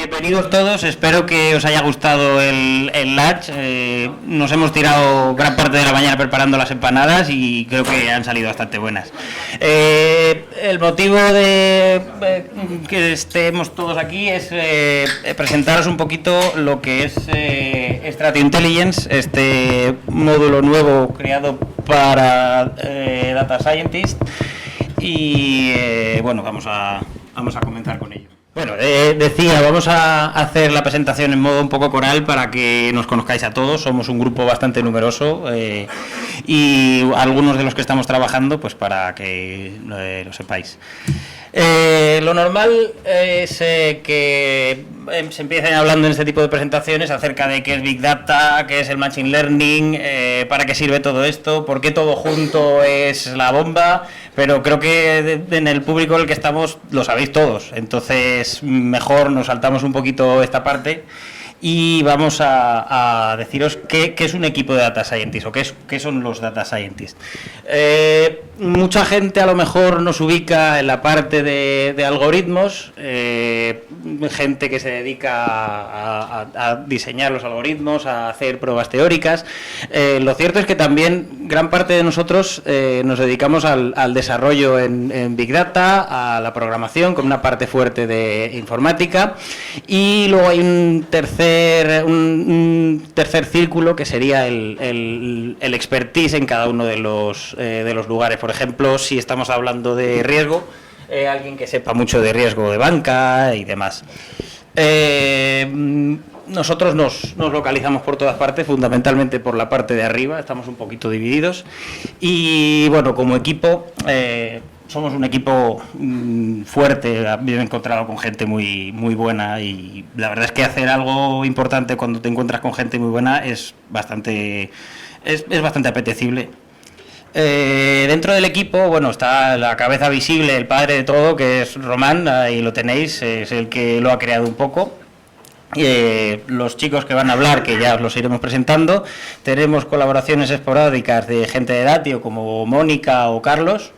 Bienvenidos todos, espero que os haya gustado el lunch. Nos hemos tirado gran parte de la mañana preparando las empanadas y creo que han salido bastante buenas. El motivo de que estemos todos aquí es presentaros un poquito lo que es Strato Intelligence, este módulo nuevo creado para Data Scientist y bueno, vamos a comenzar con ello. Bueno, decía, vamos a hacer la presentación en modo un poco coral para que nos conozcáis a todos. Somos un grupo bastante numeroso y algunos de los que estamos trabajando, pues para que lo sepáis. Lo normal es que se empiecen hablando en este tipo de presentaciones acerca de qué es Big Data, qué es el Machine Learning, para qué sirve todo esto, por qué todo junto es la bomba, pero creo que en el público en el que estamos lo sabéis todos, entonces mejor nos saltamos un poquito esta parte y vamos a deciros qué es un equipo de Data Scientists o qué son los Data Scientists. Mucha gente a lo mejor nos ubica en la parte de algoritmos, gente que se dedica a diseñar los algoritmos, a hacer pruebas teóricas. Lo cierto es que también gran parte de nosotros nos dedicamos al desarrollo en Big Data, a la programación con una parte fuerte de informática y luego hay un tercer círculo que sería el expertise en cada uno de los lugares. Por ejemplo, si estamos hablando de riesgo, alguien que sepa mucho de riesgo de banca y demás. Nosotros nos localizamos por todas partes, fundamentalmente por la parte de arriba, estamos un poquito divididos y bueno, como equipo somos un equipo fuerte, me he encontrado con gente muy buena y la verdad es que hacer algo importante cuando te encuentras con gente muy buena es bastante apetecible. Dentro del equipo, bueno, está la cabeza visible, el padre de todo, que es Román, ahí lo tenéis, es el que lo ha creado un poco. Los chicos que van a hablar, que ya os los iremos presentando, tenemos colaboraciones esporádicas de gente de Datio como Mónica o Carlos,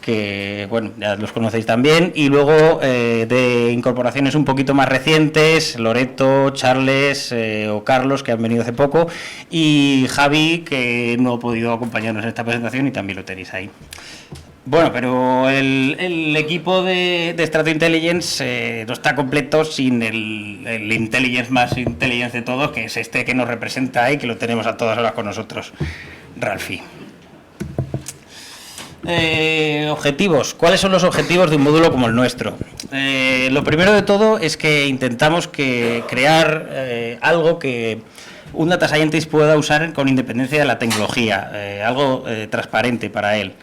que bueno, ya los conocéis también, y luego de incorporaciones un poquito más recientes, Loreto, Charles o Carlos, que han venido hace poco, y Javi, que no ha podido acompañarnos en esta presentación y también lo tenéis ahí. Bueno, pero el equipo de Strato Intelligence no está completo sin el intelligence más intelligence de todos, que es este que nos representa y que lo tenemos a todas horas con nosotros, Ralfi. Objetivos. ¿Cuáles son los objetivos de un módulo como el nuestro? Lo primero de todo es que intentamos crear algo que un Data Scientist pueda usar con independencia de la tecnología, algo transparente para él.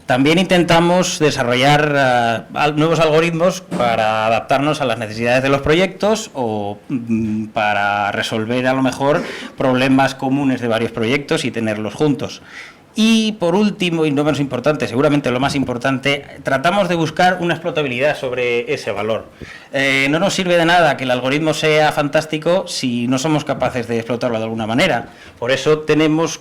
También intentamos desarrollar nuevos algoritmos para adaptarnos a las necesidades de los proyectos o para resolver a lo mejor problemas comunes de varios proyectos y tenerlos juntos. Y por último, y no menos importante, seguramente lo más importante, tratamos de buscar una explotabilidad sobre ese valor. No nos sirve de nada que el algoritmo sea fantástico si no somos capaces de explotarlo de alguna manera. Por eso tenemos,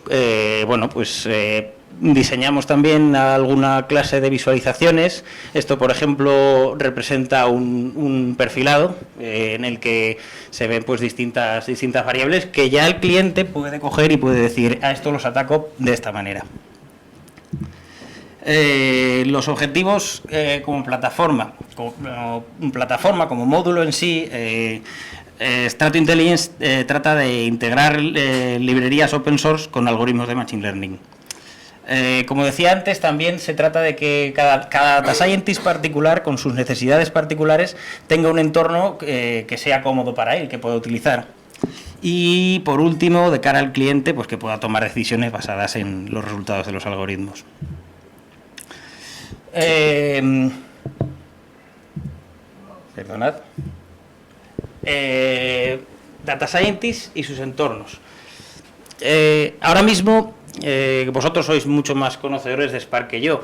diseñamos también alguna clase de visualizaciones. Esto, por ejemplo, representa un perfilado en el que se ven pues distintas variables que ya el cliente puede coger y puede decir, a esto los ataco de esta manera. Los objetivos como plataforma, como módulo en sí, Strato Intelligence trata de integrar librerías open source con algoritmos de Machine Learning. Como decía antes, también se trata de que cada Data Scientist particular, con sus necesidades particulares, tenga un entorno que sea cómodo para él, que pueda utilizar. Y, por último, de cara al cliente, pues que pueda tomar decisiones basadas en los resultados de los algoritmos. Perdonad. Data Scientist y sus entornos. Ahora mismo vosotros sois mucho más conocedores de Spark que yo,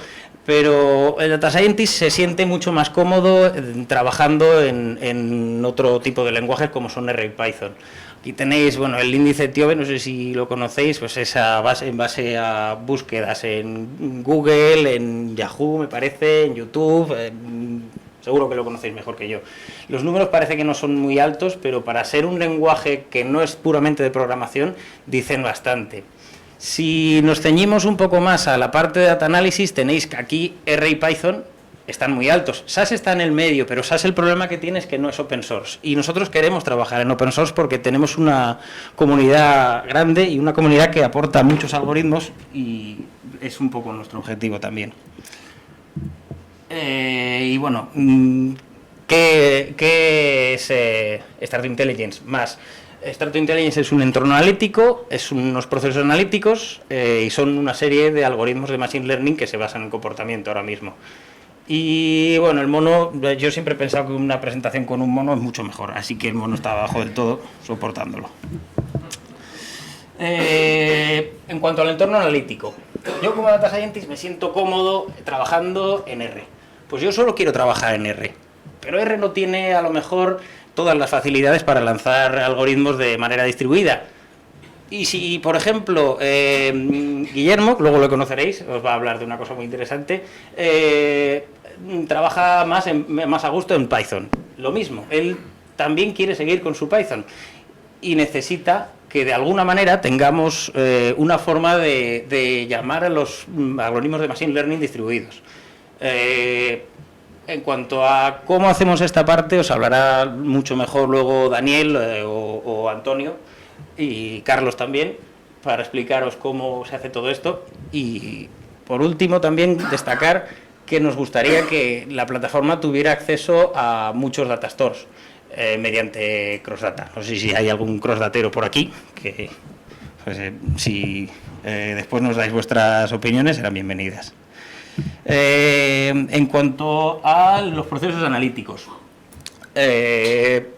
pero el Data Scientist se siente mucho más cómodo trabajando en otro tipo de lenguajes como son R y Python. Aquí tenéis, bueno, el índice TIOBE, no sé si lo conocéis, pues es en base a búsquedas en Google, en Yahoo, me parece, en YouTube, seguro que lo conocéis mejor que yo. Los números parece que no son muy altos, pero para ser un lenguaje que no es puramente de programación, dicen bastante. Si nos ceñimos un poco más a la parte de data análisis, tenéis que aquí R y Python están muy altos. SAS está en el medio, pero SAS el problema que tiene es que no es open source. Y nosotros queremos trabajar en open source porque tenemos una comunidad grande y una comunidad que aporta muchos algoritmos y es un poco nuestro objetivo también. Y bueno, ¿qué es Start Intelligence? Start Intelligence es un entorno analítico, es unos procesos analíticos y son una serie de algoritmos de Machine Learning que se basan en comportamiento ahora mismo. Y bueno, el mono, yo siempre he pensado que una presentación con un mono es mucho mejor, así que el mono está abajo del todo, soportándolo. En cuanto al entorno analítico, yo como Data Scientist me siento cómodo trabajando en R. Pues yo solo quiero trabajar en R, pero R no tiene a lo mejor todas las facilidades para lanzar algoritmos de manera distribuida. Y si, por ejemplo, Guillermo, luego lo conoceréis, os va a hablar de una cosa muy interesante, trabaja más a gusto en Python. Lo mismo, él también quiere seguir con su Python y necesita que de alguna manera tengamos una forma de llamar a los algoritmos de Machine Learning distribuidos. En cuanto a cómo hacemos esta parte, os hablará mucho mejor luego Daniel o Antonio, y Carlos también, para explicaros cómo se hace todo esto. Y por último también destacar que nos gustaría que la plataforma tuviera acceso a muchos data stores mediante crossdata. No sé si hay algún crossdatero por aquí, que pues, si después nos dais vuestras opiniones serán bienvenidas. En cuanto a los procesos analíticos,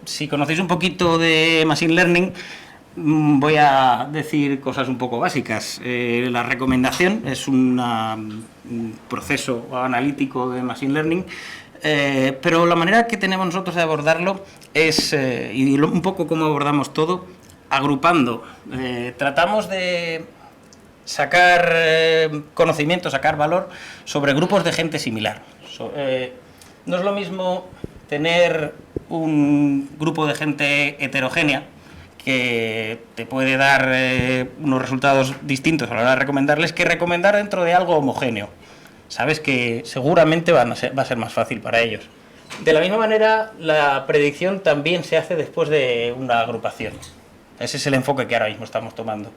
si conocéis un poquito de Machine Learning, voy a decir cosas un poco básicas. La recomendación es un proceso analítico de Machine Learning, pero la manera que tenemos nosotros de abordarlo es, y un poco como abordamos todo, agrupando. Tratamos de sacar conocimiento, sacar valor sobre grupos de gente similar. No es lo mismo tener un grupo de gente heterogénea que te puede dar unos resultados distintos a la hora de recomendarles, que recomendar dentro de algo homogéneo. Sabes que seguramente va a ser más fácil para ellos. De la misma manera, la predicción también se hace después de una agrupación. Ese es el enfoque que ahora mismo estamos tomando.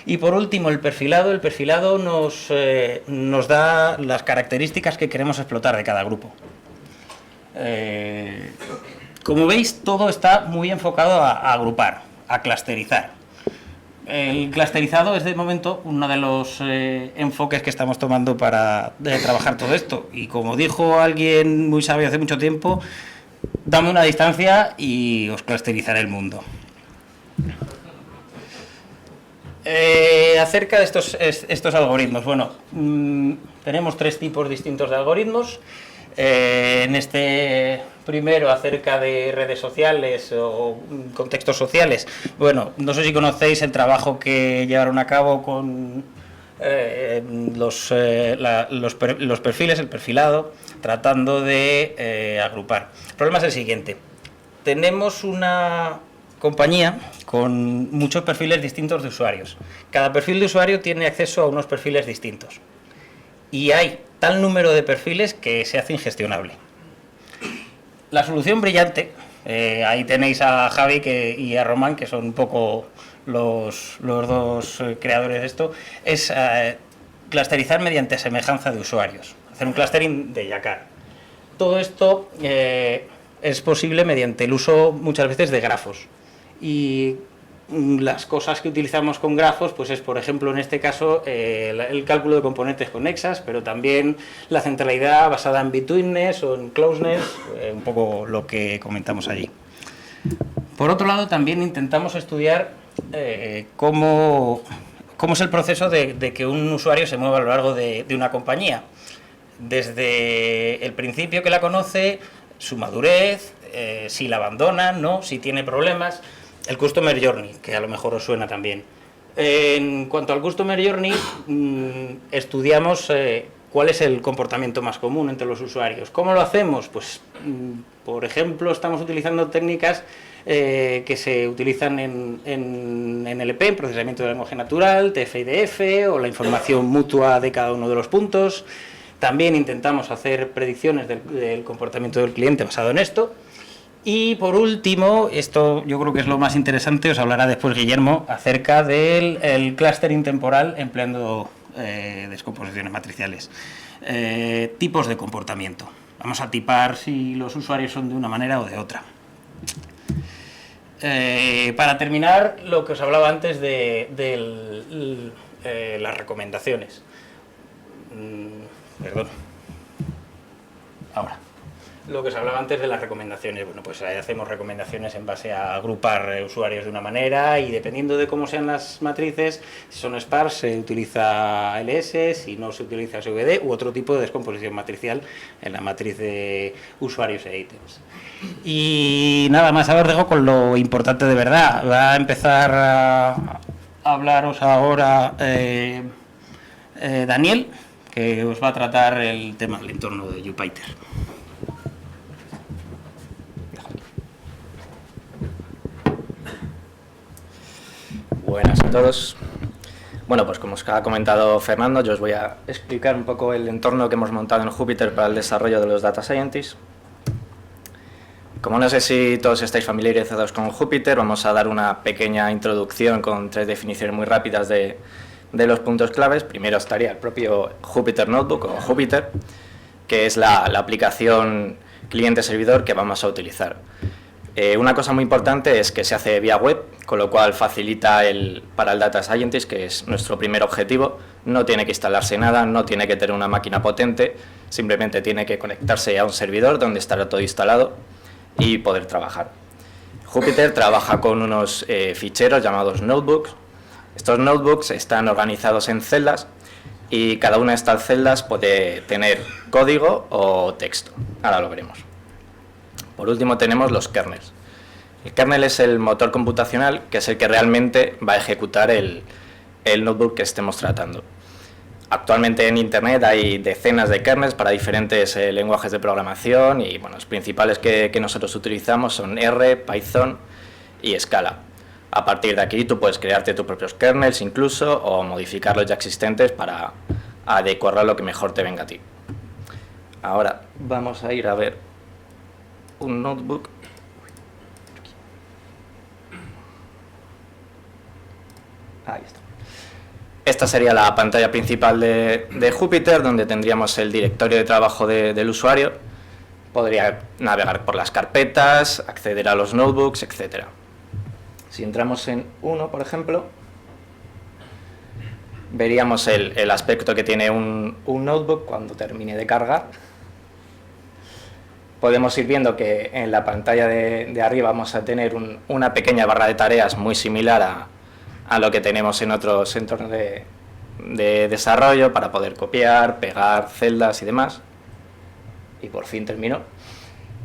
Y por último, el perfilado. El perfilado nos da las características que queremos explotar de cada grupo. Como veis, todo está muy enfocado a agrupar, a clusterizar. El clusterizado es de momento uno de los enfoques que estamos tomando para trabajar todo esto. Y como dijo alguien muy sabio hace mucho tiempo, dame una distancia y os clusterizaré el mundo. Acerca de estos algoritmos, bueno, tenemos tres tipos distintos de algoritmos. En este primero, acerca de redes sociales o contextos sociales, bueno, no sé si conocéis el trabajo que llevaron a cabo con los perfiles, el perfilado, tratando de agrupar. El problema es el siguiente: tenemos una compañía con muchos perfiles distintos de usuarios. Cada perfil de usuario tiene acceso a unos perfiles distintos. Y hay tal número de perfiles que se hace ingestionable. La solución brillante, ahí tenéis a Javi y a Román, que son un poco los dos creadores de esto, es clusterizar mediante semejanza de usuarios, hacer un clustering de Yakar. Todo esto es posible mediante el uso muchas veces de grafos. Y las cosas que utilizamos con grafos, pues es, por ejemplo, en este caso, el cálculo de componentes conexas, pero también la centralidad basada en betweenness o en closeness, un poco lo que comentamos allí. Por otro lado, también intentamos estudiar cómo es el proceso de que un usuario se mueva a lo largo de una compañía. Desde el principio que la conoce, su madurez, si la abandonan, ¿no?, si tiene problemas. El Customer Journey, que a lo mejor os suena también. En cuanto al Customer Journey, estudiamos ¿cuál es el comportamiento más común entre los usuarios? ¿Cómo lo hacemos? Pues, por ejemplo, estamos utilizando técnicas que se utilizan en NLP, en procesamiento de lenguaje natural, TF-IDF, o la información mutua de cada uno de los puntos. También intentamos hacer predicciones del comportamiento del cliente basado en esto. Y por último, esto yo creo que es lo más interesante, os hablará después Guillermo, acerca del clustering temporal empleando descomposiciones matriciales. Tipos de comportamiento. Vamos a tipar si los usuarios son de una manera o de otra. Para terminar, lo que os hablaba antes de las recomendaciones. Perdón. Ahora. Lo que os hablaba antes de las recomendaciones. Bueno, pues hacemos recomendaciones en base a agrupar usuarios de una manera y dependiendo de cómo sean las matrices, si son sparse se utiliza LS, si no se utiliza SVD u otro tipo de descomposición matricial en la matriz de usuarios e ítems. Y nada más, ahora os dejo con lo importante de verdad. Va a empezar a hablaros ahora Daniel, que os va a tratar el tema del entorno de Jupyter. Buenas a todos. Bueno, pues como os ha comentado Fernando, yo os voy a explicar un poco el entorno que hemos montado en Jupyter para el desarrollo de los Data Scientists. Como no sé si todos estáis familiarizados con Jupyter, vamos a dar una pequeña introducción con 3 definiciones muy rápidas de los puntos claves. Primero estaría el propio Jupyter Notebook o Jupyter, que es la aplicación cliente-servidor que vamos a utilizar. Una cosa muy importante es que se hace vía web, con lo cual facilita para el Data Scientist, que es nuestro primer objetivo. No tiene que instalarse nada, no tiene que tener una máquina potente, simplemente tiene que conectarse a un servidor donde estará todo instalado y poder trabajar. Jupyter trabaja con unos ficheros llamados notebooks. Estos notebooks están organizados en celdas y cada una de estas celdas puede tener código o texto. Ahora lo veremos. Por último tenemos los kernels. El kernel es el motor computacional, que es el que realmente va a ejecutar el notebook que estemos tratando. Actualmente en Internet hay decenas de kernels para diferentes lenguajes de programación y bueno, los principales que nosotros utilizamos son R, Python y Scala. A partir de aquí tú puedes crearte tus propios kernels incluso o modificar los ya existentes para adecuarlo a lo que mejor te venga a ti. Ahora vamos a ir a ver un notebook. Ahí está. Esta sería la pantalla principal de Jupyter, donde tendríamos el directorio de trabajo del usuario. Podría navegar por las carpetas, acceder a los notebooks, etc. Si entramos en uno, por ejemplo, veríamos el aspecto que tiene un notebook cuando termine de cargar. Podemos ir viendo que en la pantalla de arriba vamos a tener una pequeña barra de tareas muy similar a lo que tenemos en otros entornos de desarrollo para poder copiar, pegar celdas y demás. Y por fin terminó.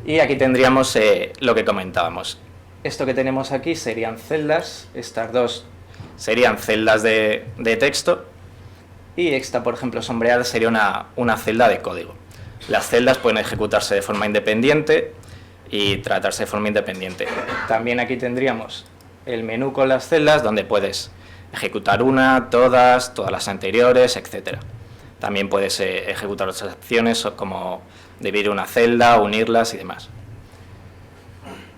Y aquí tendríamos lo que comentábamos. Esto que tenemos aquí serían celdas, estas dos serían celdas de texto y esta, por ejemplo, sombreada sería una celda de código. Las celdas pueden ejecutarse de forma independiente y tratarse de forma independiente. También aquí tendríamos el menú con las celdas donde puedes ejecutar una, todas las anteriores, etc. También puedes ejecutar otras acciones como dividir una celda, unirlas y demás.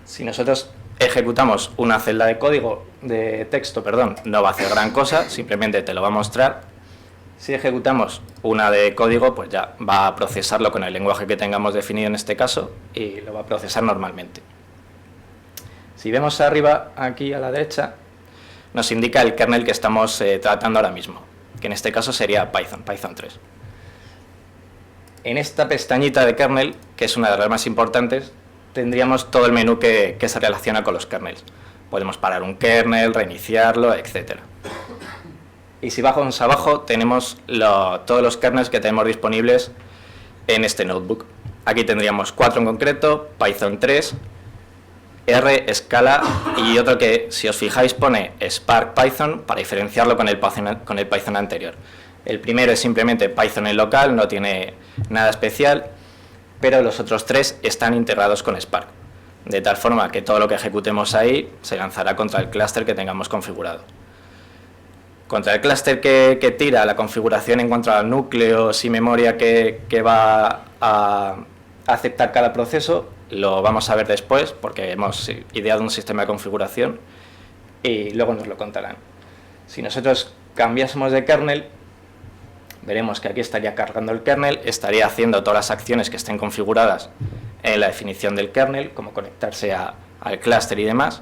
Si nosotros ejecutamos una celda de código, de texto, no va a hacer gran cosa, simplemente te lo va a mostrar. Si ejecutamos una de código, pues ya va a procesarlo con el lenguaje que tengamos definido en este caso y lo va a procesar normalmente. Si vemos arriba, aquí a la derecha, nos indica el kernel que estamos tratando ahora mismo, que en este caso sería Python 3. En esta pestañita de kernel, que es una de las más importantes, tendríamos todo el menú que se relaciona con los kernels. Podemos parar un kernel, reiniciarlo, etc. Y si bajamos abajo tenemos todos los kernels que tenemos disponibles en este notebook. Aquí tendríamos 4 en concreto, Python 3, R, Scala y otro que, si os fijáis, pone Spark Python para diferenciarlo con el Python anterior. El primero es simplemente Python en local, no tiene nada especial, pero los otros 3 están integrados con Spark, de tal forma que todo lo que ejecutemos ahí se lanzará contra el clúster que tengamos configurado. Contra el clúster que tira la configuración en cuanto a núcleos y memoria que va a aceptar cada proceso, lo vamos a ver después, porque hemos ideado un sistema de configuración y luego nos lo contarán. Si nosotros cambiásemos de kernel, veremos que aquí estaría cargando el kernel, estaría haciendo todas las acciones que estén configuradas en la definición del kernel, como conectarse al clúster y demás,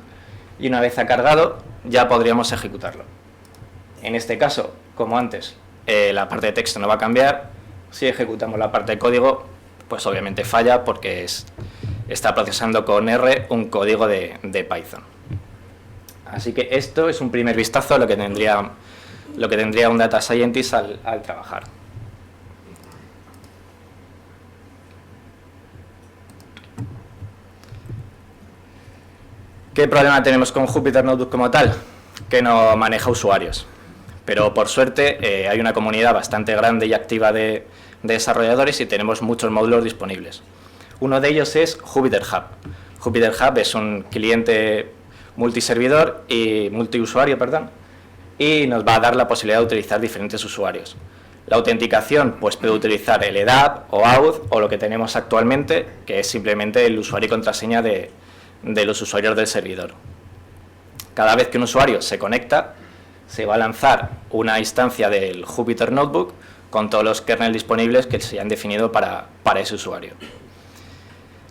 y una vez ha cargado ya podríamos ejecutarlo. En este caso, como antes, la parte de texto no va a cambiar. Si ejecutamos la parte de código, pues obviamente falla porque está procesando con R un código de Python. Así que esto es un primer vistazo a lo que tendría un Data Scientist al trabajar. ¿Qué problema tenemos con Jupyter Notebook como tal? Que no maneja usuarios. Pero por suerte hay una comunidad bastante grande y activa de desarrolladores y tenemos muchos módulos disponibles. Uno de ellos es Jupyter Hub. Jupyter Hub es un cliente multiservidor y multiusuario, y nos va a dar la posibilidad de utilizar diferentes usuarios. La autenticación pues puede utilizar el EDAP o AUD o lo que tenemos actualmente, que es simplemente el usuario y contraseña de los usuarios del servidor. Cada vez que un usuario se conecta, se va a lanzar una instancia del Jupyter Notebook con todos los kernels disponibles que se han definido para ese usuario.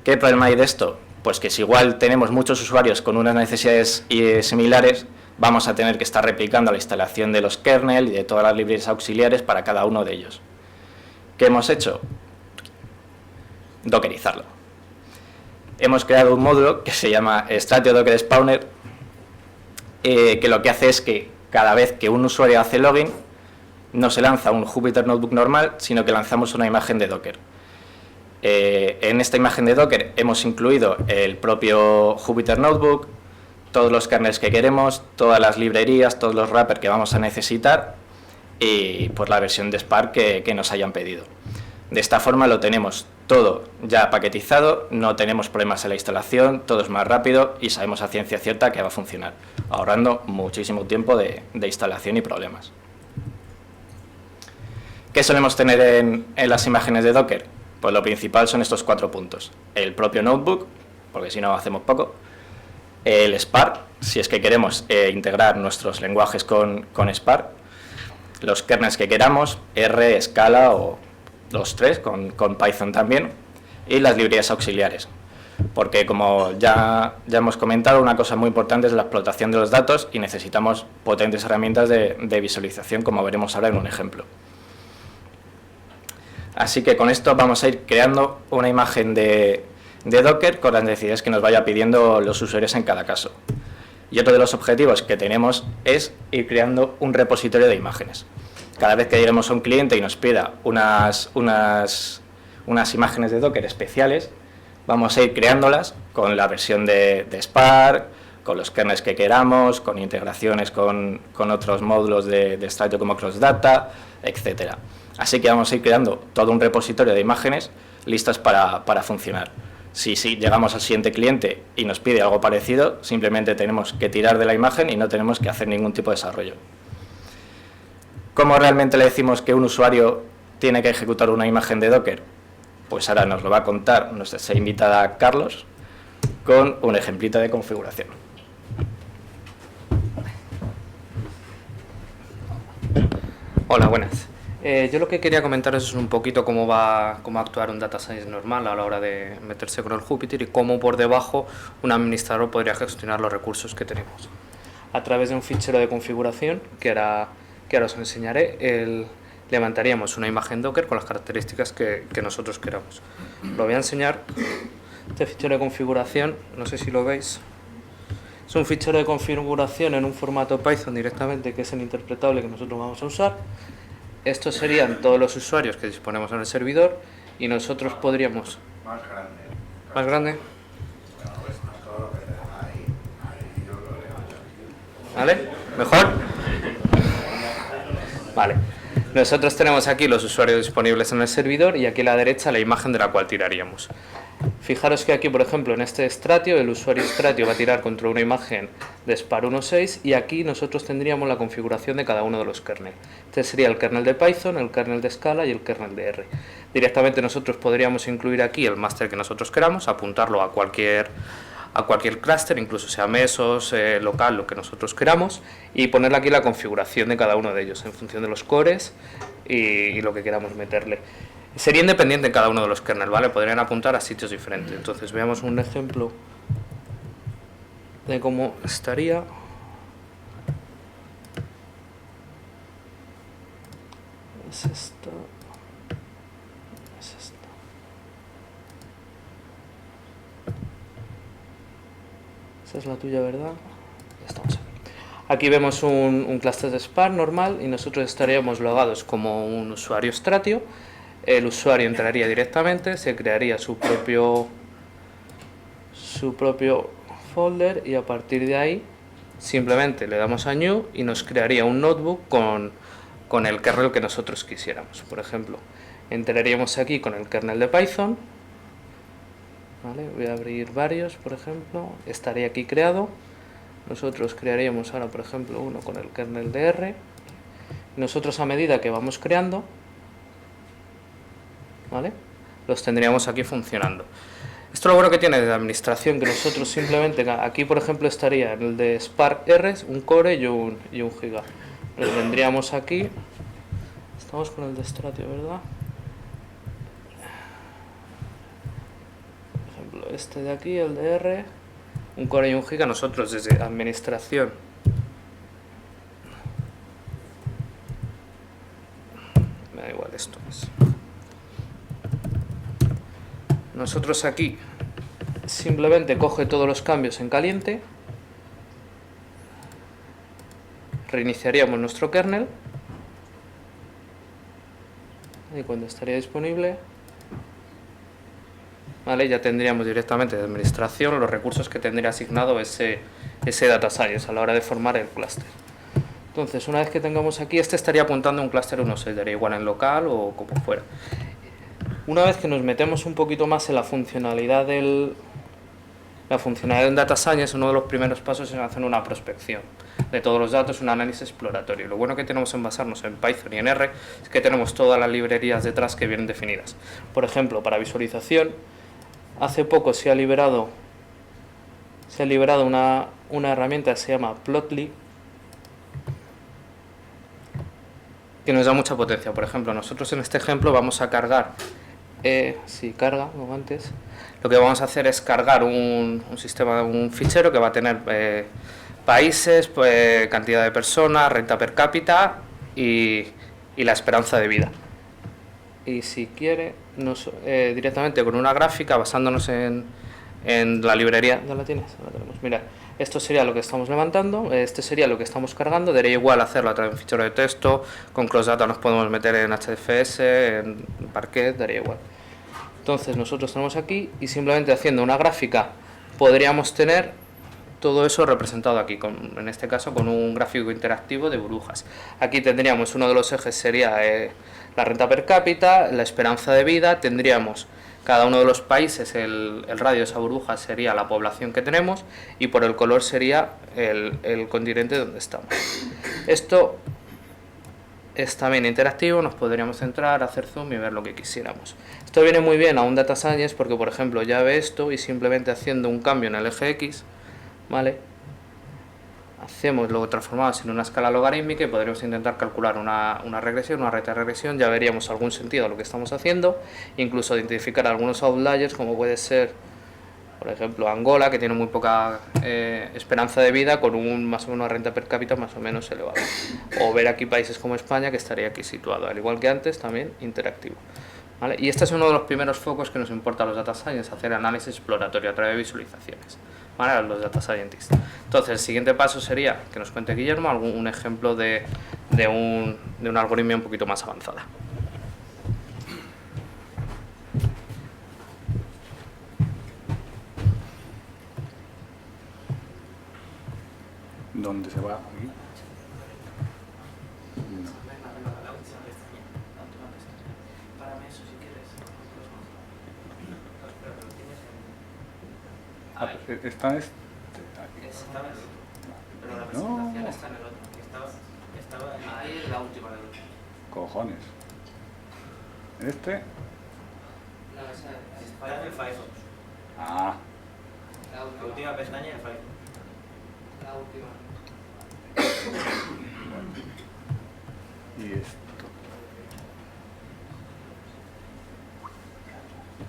¿Qué problema hay de esto? Pues que si igual tenemos muchos usuarios con unas necesidades similares, vamos a tener que estar replicando la instalación de los kernels y de todas las librerías auxiliares para cada uno de ellos. ¿Qué hemos hecho? Dockerizarlo. Hemos creado un módulo que se llama Stratio Docker Spawner, que lo que hace es que cada vez que un usuario hace login, no se lanza un Jupyter Notebook normal, sino que lanzamos una imagen de Docker. En esta imagen de Docker hemos incluido el propio Jupyter Notebook, todos los kernels que queremos, todas las librerías, todos los wrappers que vamos a necesitar y pues la versión de Spark que nos hayan pedido. De esta forma lo tenemos todo ya paquetizado, no tenemos problemas en la instalación, todo es más rápido y sabemos a ciencia cierta que va a funcionar, ahorrando muchísimo tiempo de instalación y problemas. ¿Qué solemos tener en las imágenes de Docker? Pues lo principal son estos 4 puntos. El propio notebook, porque si no hacemos poco. El Spark, si es que queremos integrar nuestros lenguajes con Spark. Los kernels que queramos, R, Scala o los 3, con Python también. Y las librerías auxiliares. Porque como ya hemos comentado, una cosa muy importante es la explotación de los datos y necesitamos potentes herramientas de visualización, como veremos ahora en un ejemplo. Así que con esto vamos a ir creando una imagen de Docker con las necesidades que nos vaya pidiendo los usuarios en cada caso. Y otro de los objetivos que tenemos es ir creando un repositorio de imágenes. Cada vez que lleguemos a un cliente y nos pida unas imágenes de Docker especiales, vamos a ir creándolas con la versión de Spark, con los kernels que queramos, con integraciones con otros módulos de Stratio como CrossData, etcétera. Así que vamos a ir creando todo un repositorio de imágenes listas para funcionar. Si llegamos al siguiente cliente y nos pide algo parecido, simplemente tenemos que tirar de la imagen y no tenemos que hacer ningún tipo de desarrollo. ¿Cómo realmente le decimos que un usuario tiene que ejecutar una imagen de Docker? Pues ahora nos lo va a contar nuestra invitada Carlos con un ejemplito de configuración. Hola, buenas. Yo lo que quería comentaros es un poquito cómo va a actuar un Data Science normal a la hora de meterse con el Jupyter y cómo por debajo un administrador podría gestionar los recursos que tenemos. A través de un fichero de configuración, que ahora os enseñaré, levantaríamos una imagen Docker con las características que nosotros queramos. Lo voy a enseñar. Este fichero de configuración, no sé si lo veis, es un fichero de configuración en un formato Python directamente, que es el interpretable que nosotros vamos a usar. Estos serían todos los usuarios que disponemos en el servidor y nosotros podríamos... Más grande. ¿Más grande? ¿Vale? ¿Mejor? Vale. Nosotros tenemos aquí los usuarios disponibles en el servidor y aquí a la derecha la imagen de la cual tiraríamos. Fijaros que aquí, por ejemplo, en este Stratio, el usuario Stratio va a tirar contra una imagen de SPAR 1.6 y aquí nosotros tendríamos la configuración de cada uno de los kernels. Este sería el kernel de Python, el kernel de Scala y el kernel de R. Directamente nosotros podríamos incluir aquí el máster que nosotros queramos, apuntarlo a cualquier clúster, incluso sea Mesos, local, lo que nosotros queramos, y ponerle aquí la configuración de cada uno de ellos en función de los cores y lo que queramos meterle. Sería independiente en cada uno de los kernels, ¿vale? Podrían apuntar a sitios diferentes. Entonces veamos un ejemplo de cómo estaría. Es esta. Es esta. Esa es la tuya, ¿verdad? Ya estamos aquí. Aquí vemos un clúster de Spark normal y nosotros estaríamos logados como un usuario Stratio. El usuario entraría directamente, se crearía su propio folder y a partir de ahí simplemente le damos a New y nos crearía un notebook con el kernel que nosotros quisiéramos. Por ejemplo, entraríamos aquí con el kernel de Python, ¿vale? Voy a abrir varios, por ejemplo, estaría aquí creado. Nosotros crearíamos ahora, por ejemplo, uno con el kernel de R. Nosotros, a medida que vamos creando, ¿vale?, los tendríamos aquí funcionando. Esto es lo bueno que tiene de administración, que nosotros simplemente, aquí por ejemplo estaría el de Spark R, un core y un giga. Lo tendríamos aquí, estamos con el de Stratio, ¿verdad? Por ejemplo, este de aquí, el de R, un core y un giga, nosotros desde administración me da igual esto es. Nosotros aquí simplemente coge todos los cambios en caliente, reiniciaríamos nuestro kernel y cuando estaría disponible, ¿vale?, ya tendríamos directamente de administración los recursos que tendría asignado ese data science a la hora de formar el clúster. Entonces, una vez que tengamos aquí, este estaría apuntando a un clúster 1.6, daría igual en local o como fuera. Una vez que nos metemos un poquito más en la funcionalidad del data science, uno de los primeros pasos es hacer una prospección de todos los datos, un análisis exploratorio. Lo bueno que tenemos en basarnos en Python y en R es que tenemos todas las librerías detrás que vienen definidas. Por ejemplo, para visualización, hace poco se ha liberado una herramienta que se llama Plotly, que nos da mucha potencia. Por ejemplo, nosotros en este ejemplo vamos a cargar, si carga, como antes, lo que vamos a hacer es cargar un fichero que va a tener países, pues, cantidad de personas, renta per cápita y la esperanza de vida. Y si quiere, directamente con una gráfica, basándonos en la librería, ¿ya la tienes? La tenemos. Mira, esto sería lo que estamos levantando, este sería lo que estamos cargando, daría igual hacerlo a través de un fichero de texto, con CrossData nos podemos meter en HDFS, en Parquet, daría igual. Entonces nosotros tenemos aquí y simplemente haciendo una gráfica podríamos tener todo eso representado aquí, en este caso con un gráfico interactivo de burbujas. Aquí tendríamos uno de los ejes sería la renta per cápita, la esperanza de vida, tendríamos cada uno de los países, el radio de esa burbuja sería la población que tenemos y por el color sería el continente donde estamos. Esto es también interactivo, nos podríamos entrar, hacer zoom y ver lo que quisiéramos. Esto viene muy bien a un data science porque, por ejemplo, ya ve esto y simplemente haciendo un cambio en el eje X, ¿vale?, luego transformamos en una escala logarítmica y podríamos intentar calcular una regresión, una recta de regresión, ya veríamos algún sentido a lo que estamos haciendo, incluso identificar algunos outliers como puede ser, por ejemplo, Angola, que tiene muy poca esperanza de vida con más o menos una renta per cápita más o menos elevada, o ver aquí países como España, que estaría aquí situado, al igual que antes, también interactivo, ¿vale? Y este es uno de los primeros focos que nos importa a los data science, hacer análisis exploratorio a través de visualizaciones, ¿vale?, a los data scientists. Entonces, el siguiente paso sería que nos cuente Guillermo un ejemplo de una algoritmia un poquito más avanzada. ¿Dónde se va? Aquí. está en este. Pero la presentación está en el otro. Estaba ahí en la última del otro. Cojones. ¿En este? No, esa está en el Firefox. Ah. La última pestaña de Firefox. La última. Y esto.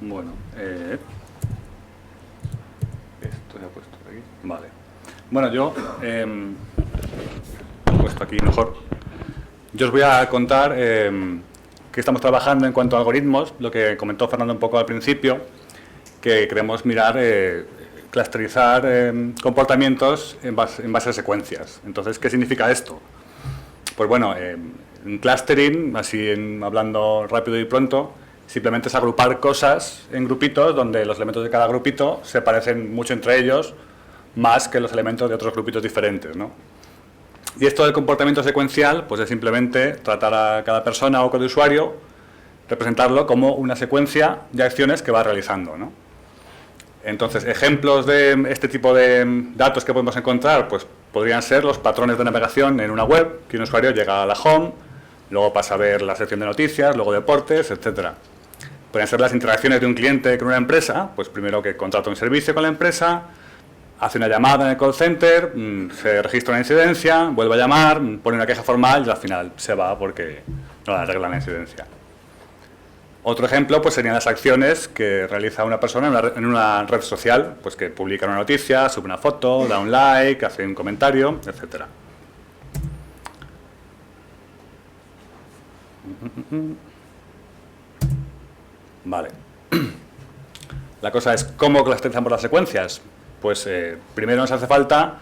Bueno, esto se ha puesto aquí. Vale. Bueno, yo he puesto aquí mejor. Yo os voy a contar que estamos trabajando en cuanto a algoritmos, lo que comentó Fernando un poco al principio, que queremos mirar, clusterizar comportamientos en base a secuencias. Entonces, ¿qué significa esto? Pues bueno, en clustering, así hablando rápido y pronto, simplemente es agrupar cosas en grupitos donde los elementos de cada grupito se parecen mucho entre ellos, más que los elementos de otros grupitos diferentes, ¿no? Y esto del comportamiento secuencial, pues es simplemente tratar a cada persona o cada usuario, representarlo como una secuencia de acciones que va realizando, ¿no? Entonces, ejemplos de este tipo de datos que podemos encontrar, pues podrían ser los patrones de navegación en una web, que un usuario llega a la home, luego pasa a ver la sección de noticias, luego deportes, etcétera. Podrían ser las interacciones de un cliente con una empresa, pues primero que contrata un servicio con la empresa, hace una llamada en el call center, se registra una incidencia, vuelve a llamar, pone una queja formal y al final se va porque no le arreglan la incidencia. Otro ejemplo pues serían las acciones que realiza una persona en una red social, pues que publica una noticia, sube una foto, da un like, hace un comentario, etcétera. Vale. La cosa es, ¿cómo clusterizamos las secuencias? Pues primero nos hace falta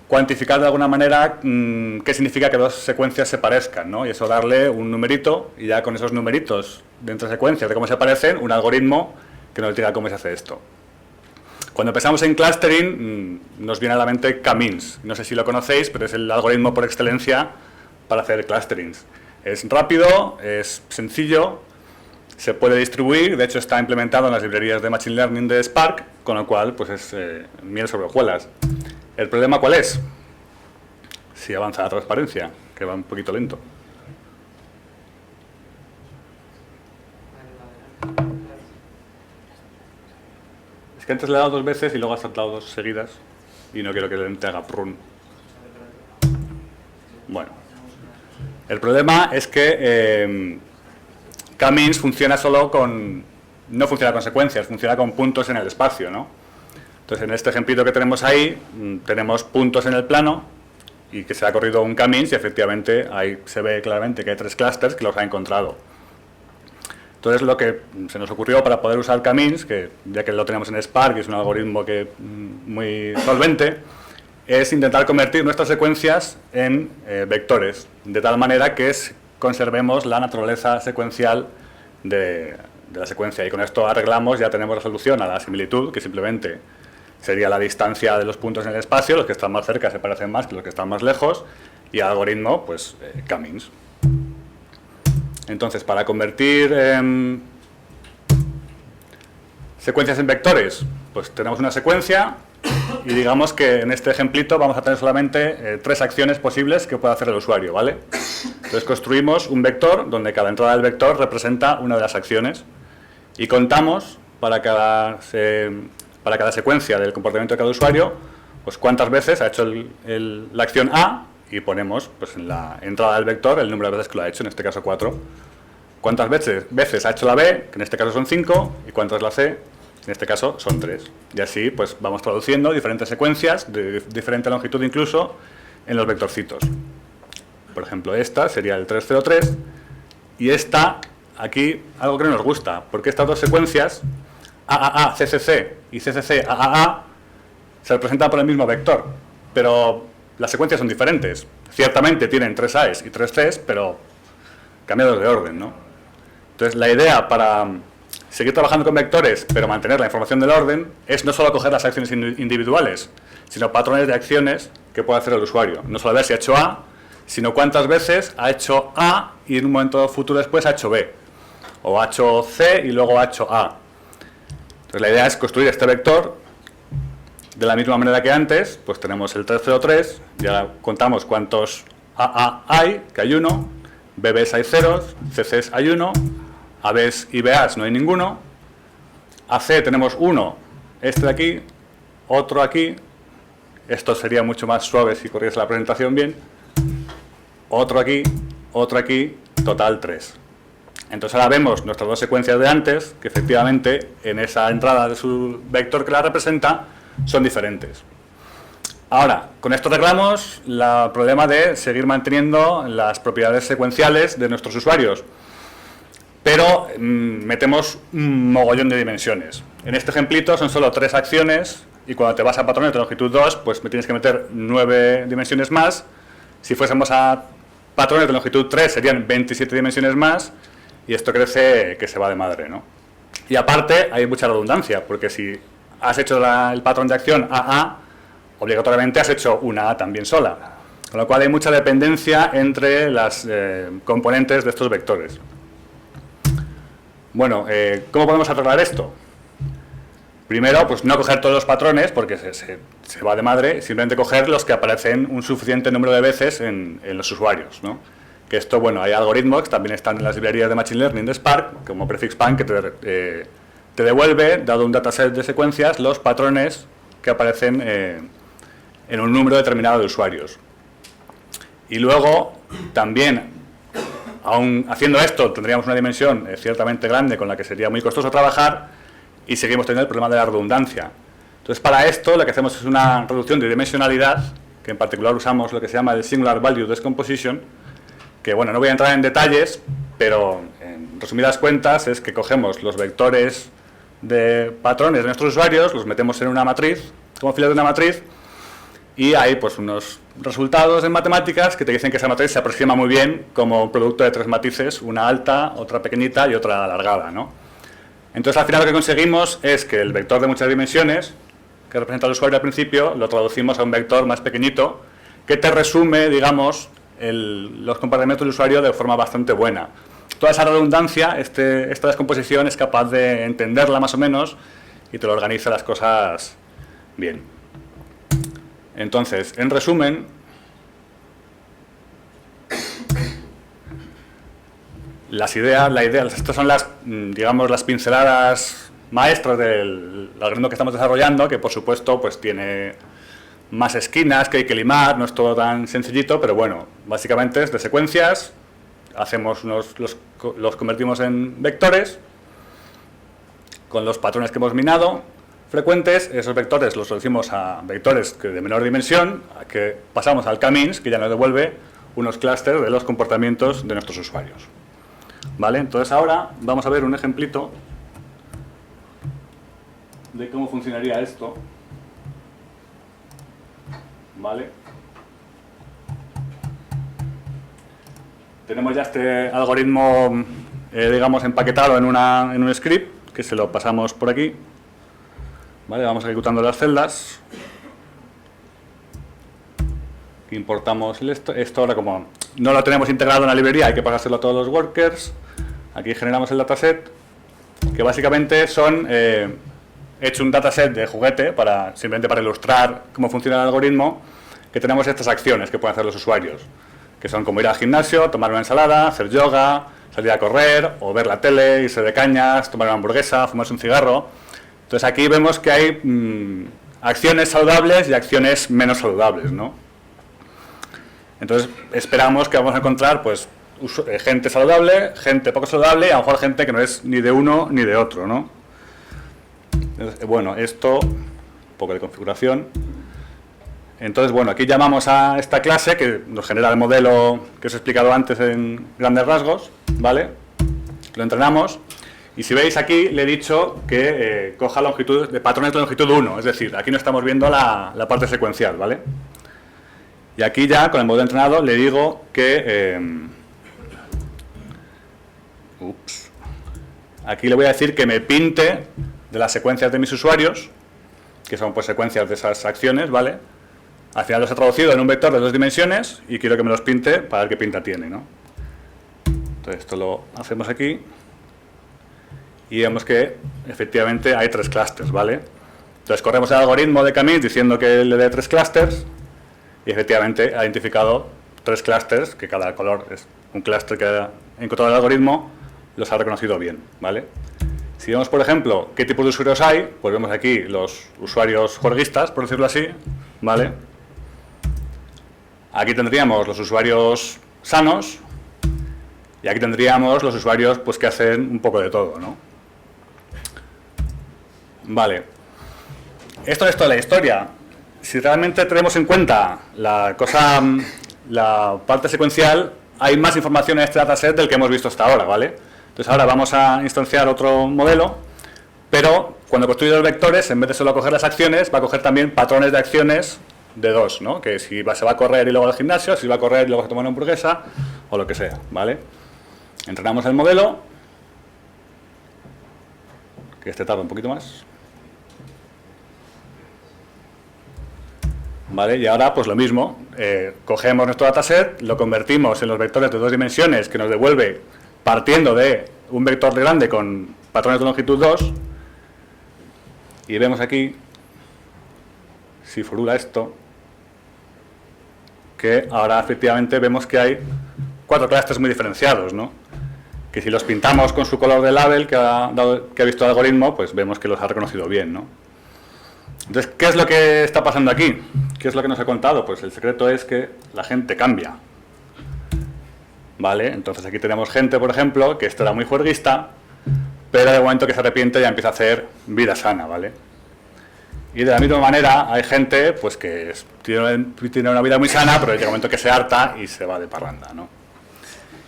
cuantificar de alguna manera qué significa que dos secuencias se parezcan, ¿no? Y eso darle un numerito, y ya con esos numeritos de entre secuencias de cómo se parecen, un algoritmo que nos diga cómo se hace esto. Cuando pensamos en clustering, nos viene a la mente K-means. No sé si lo conocéis, pero es el algoritmo por excelencia para hacer clusterings. Es rápido, es sencillo, se puede distribuir, de hecho está implementado en las librerías de Machine Learning de Spark, con lo cual pues es miel sobre hojuelas. ¿El problema cuál es? Si avanza la transparencia, que va un poquito lento. Es que antes le he dado 2 veces y luego ha saltado 2 seguidas y no quiero que el lente haga prun. Bueno, el problema es que K-means funciona solo no funciona con secuencias, funciona con puntos en el espacio, ¿no? Entonces, en este ejemplito que tenemos ahí, tenemos puntos en el plano y que se ha corrido un K-means y efectivamente ahí se ve claramente que hay 3 clusters que los ha encontrado. Entonces, lo que se nos ocurrió para poder usar K-means, que ya que lo tenemos en Spark y es un algoritmo muy solvente, es intentar convertir nuestras secuencias en vectores, de tal manera que conservemos la naturaleza secuencial de la secuencia. Y con esto arreglamos, ya tenemos la solución a la similitud, que simplemente sería la distancia de los puntos en el espacio, los que están más cerca se parecen más que los que están más lejos, y el algoritmo, pues, K-means. Entonces, para convertir secuencias en vectores, pues tenemos una secuencia, y digamos que en este ejemplito vamos a tener solamente 3 acciones posibles que puede hacer el usuario, ¿vale? Entonces construimos un vector donde cada entrada del vector representa una de las acciones, y contamos para cada secuencia del comportamiento de cada usuario, pues cuántas veces ha hecho la acción A, y ponemos pues en la entrada del vector el número de veces que lo ha hecho, en este caso 4. Cuántas veces ha hecho la B, que en este caso son 5, y cuántas la C, en este caso son 3. Y así pues vamos traduciendo diferentes secuencias, de diferente longitud incluso, en los vectorcitos. Por ejemplo, esta sería el 303, y esta, aquí, algo que no nos gusta, porque estas dos secuencias, AAA, CCC y CCC, AAA, se representan por el mismo vector, pero las secuencias son diferentes. Ciertamente tienen 3 A's y 3 C's, pero cambiados de orden, ¿no? Entonces, la idea para seguir trabajando con vectores, pero mantener la información del orden, es no solo coger las acciones individuales, sino patrones de acciones que puede hacer el usuario. No solo ver si ha hecho A, sino cuántas veces ha hecho A y en un momento futuro después ha hecho B, o ha hecho C y luego ha hecho A. Entonces, la idea es construir este vector De la misma manera que antes, pues tenemos el 303, ya contamos cuántos AA hay, que hay uno, BBs hay ceros, CCs hay uno, ABs y BAs no hay ninguno, AC tenemos uno, este de aquí, otro aquí, esto sería mucho más suave si corriese la presentación bien, otro aquí, total 3. Entonces ahora vemos nuestras dos secuencias de antes, que efectivamente en esa entrada de su vector que la representa son diferentes. Ahora, con esto arreglamos el problema de seguir manteniendo las propiedades secuenciales de nuestros usuarios, pero metemos un mogollón de dimensiones. En este ejemplito son solo 3 acciones y cuando te vas a patrones de longitud 2, pues me tienes que meter 9 dimensiones más. Si fuésemos a patrones de longitud 3 serían 27 dimensiones más y esto crece que se va de madre, ¿no? Y aparte hay mucha redundancia, porque si has hecho el patrón de acción AA, obligatoriamente has hecho una A también sola. Con lo cual hay mucha dependencia entre las componentes de estos vectores. Bueno, ¿cómo podemos arreglar esto? Primero, pues no coger todos los patrones, porque se va de madre, simplemente coger los que aparecen un suficiente número de veces en los usuarios, ¿no? Que esto, bueno, hay algoritmos que también están en las librerías de Machine Learning de Spark, como prefix_pan, que te devuelve, dado un dataset de secuencias, los patrones que aparecen en un número determinado de usuarios. Y luego, también, aún haciendo esto, tendríamos una dimensión ciertamente grande con la que sería muy costoso trabajar y seguimos teniendo el problema de la redundancia. Entonces, para esto, lo que hacemos es una reducción de dimensionalidad, que en particular usamos lo que se llama el Singular Value Decomposition, que, bueno, no voy a entrar en detalles, pero en resumidas cuentas es que cogemos los vectores de patrones de nuestros usuarios, los metemos en una matriz, como filas de una matriz, y hay pues unos resultados en matemáticas que te dicen que esa matriz se aproxima muy bien como un producto de 3 matices, una alta, otra pequeñita y otra alargada, ¿no? Entonces al final lo que conseguimos es que el vector de muchas dimensiones, que representa al usuario al principio, lo traducimos a un vector más pequeñito, que te resume, digamos, los comportamientos del usuario de forma bastante buena. Toda esa redundancia, esta descomposición es capaz de entenderla más o menos y te lo organiza las cosas bien. Entonces, en resumen, estas son digamos, las pinceladas maestras del algoritmo que estamos desarrollando, que por supuesto pues tiene más esquinas que hay que limar, no es todo tan sencillito, pero bueno, básicamente es de secuencias, los convertimos en vectores con los patrones que hemos minado frecuentes, esos vectores los reducimos a vectores de menor dimensión, que pasamos al K-means, que ya nos devuelve unos clústeres de los comportamientos de nuestros usuarios. ¿Vale? Entonces ahora vamos a ver un ejemplito de cómo funcionaría esto. ¿Vale? Tenemos ya este algoritmo, digamos, empaquetado en un script, que se lo pasamos por aquí. ¿Vale? Vamos ejecutando las celdas. Importamos esto ahora, como no lo tenemos integrado en la librería, hay que pasárselo a todos los workers. Aquí generamos el dataset, que básicamente he hecho un dataset de juguete, simplemente para ilustrar cómo funciona el algoritmo, que tenemos estas acciones que pueden hacer los usuarios, que son como ir al gimnasio, tomar una ensalada, hacer yoga, salir a correr, o ver la tele, irse de cañas, tomar una hamburguesa, fumarse un cigarro. Entonces aquí vemos que hay acciones saludables y acciones menos saludables, ¿no? Entonces esperamos que vamos a encontrar pues gente saludable, gente poco saludable y a lo mejor gente que no es ni de uno ni de otro, ¿no? Entonces, bueno, esto, un poco de configuración. Entonces, bueno, aquí llamamos a esta clase que nos genera el modelo que os he explicado antes en grandes rasgos, ¿vale? Lo entrenamos. Y si veis aquí, le he dicho que coja patrones de longitud 1, es decir, aquí no estamos viendo la parte secuencial, ¿vale? Y aquí ya, con el modelo entrenado, le digo que... aquí le voy a decir que me pinte de las secuencias de mis usuarios, que son pues secuencias de esas acciones, ¿vale? Al final los he traducido en un vector de 2 dimensiones y quiero que me los pinte para ver qué pinta tiene, ¿no? Entonces esto lo hacemos aquí. Y vemos que efectivamente hay 3 clústeres, ¿vale? Entonces corremos el algoritmo de Camins diciendo que le dé 3 clusters y efectivamente ha identificado 3 clusters, que cada color es un clúster que ha encontrado el algoritmo, los ha reconocido bien, ¿vale? Si vemos, por ejemplo, qué tipo de usuarios hay, pues vemos aquí los usuarios juerguistas, por decirlo así, ¿vale? Aquí tendríamos los usuarios sanos y aquí tendríamos los usuarios pues que hacen un poco de todo, ¿no? Vale. Esto es toda la historia. Si realmente tenemos en cuenta la parte secuencial, hay más información en este dataset del que hemos visto hasta ahora, ¿vale? Entonces ahora vamos a instanciar otro modelo, pero cuando construye los vectores, en vez de solo coger las acciones, va a coger también patrones de acciones de 2, ¿no? Que si se va a correr y luego al gimnasio, si va a correr y luego a tomar una hamburguesa, o lo que sea, ¿vale? Entrenamos el modelo, que este tarda un poquito más. ¿Vale? Y ahora pues lo mismo, cogemos nuestro dataset, lo convertimos en los vectores de 2 dimensiones que nos devuelve partiendo de un vector grande con patrones de longitud 2 y vemos aquí, si formula esto, que ahora efectivamente vemos que hay 4 clústeres muy diferenciados, ¿no? Que si los pintamos con su color de label que ha visto el algoritmo, pues vemos que los ha reconocido bien, ¿no? Entonces, ¿qué es lo que está pasando aquí? ¿Qué es lo que nos ha contado? Pues el secreto es que la gente cambia. ¿Vale? Entonces aquí tenemos gente, por ejemplo, que esto era muy juerguista, pero de momento que se arrepiente ya empieza a hacer vida sana, ¿vale? Y de la misma manera hay gente pues que tiene una vida muy sana, pero llega un momento que se harta y se va de parranda, ¿no?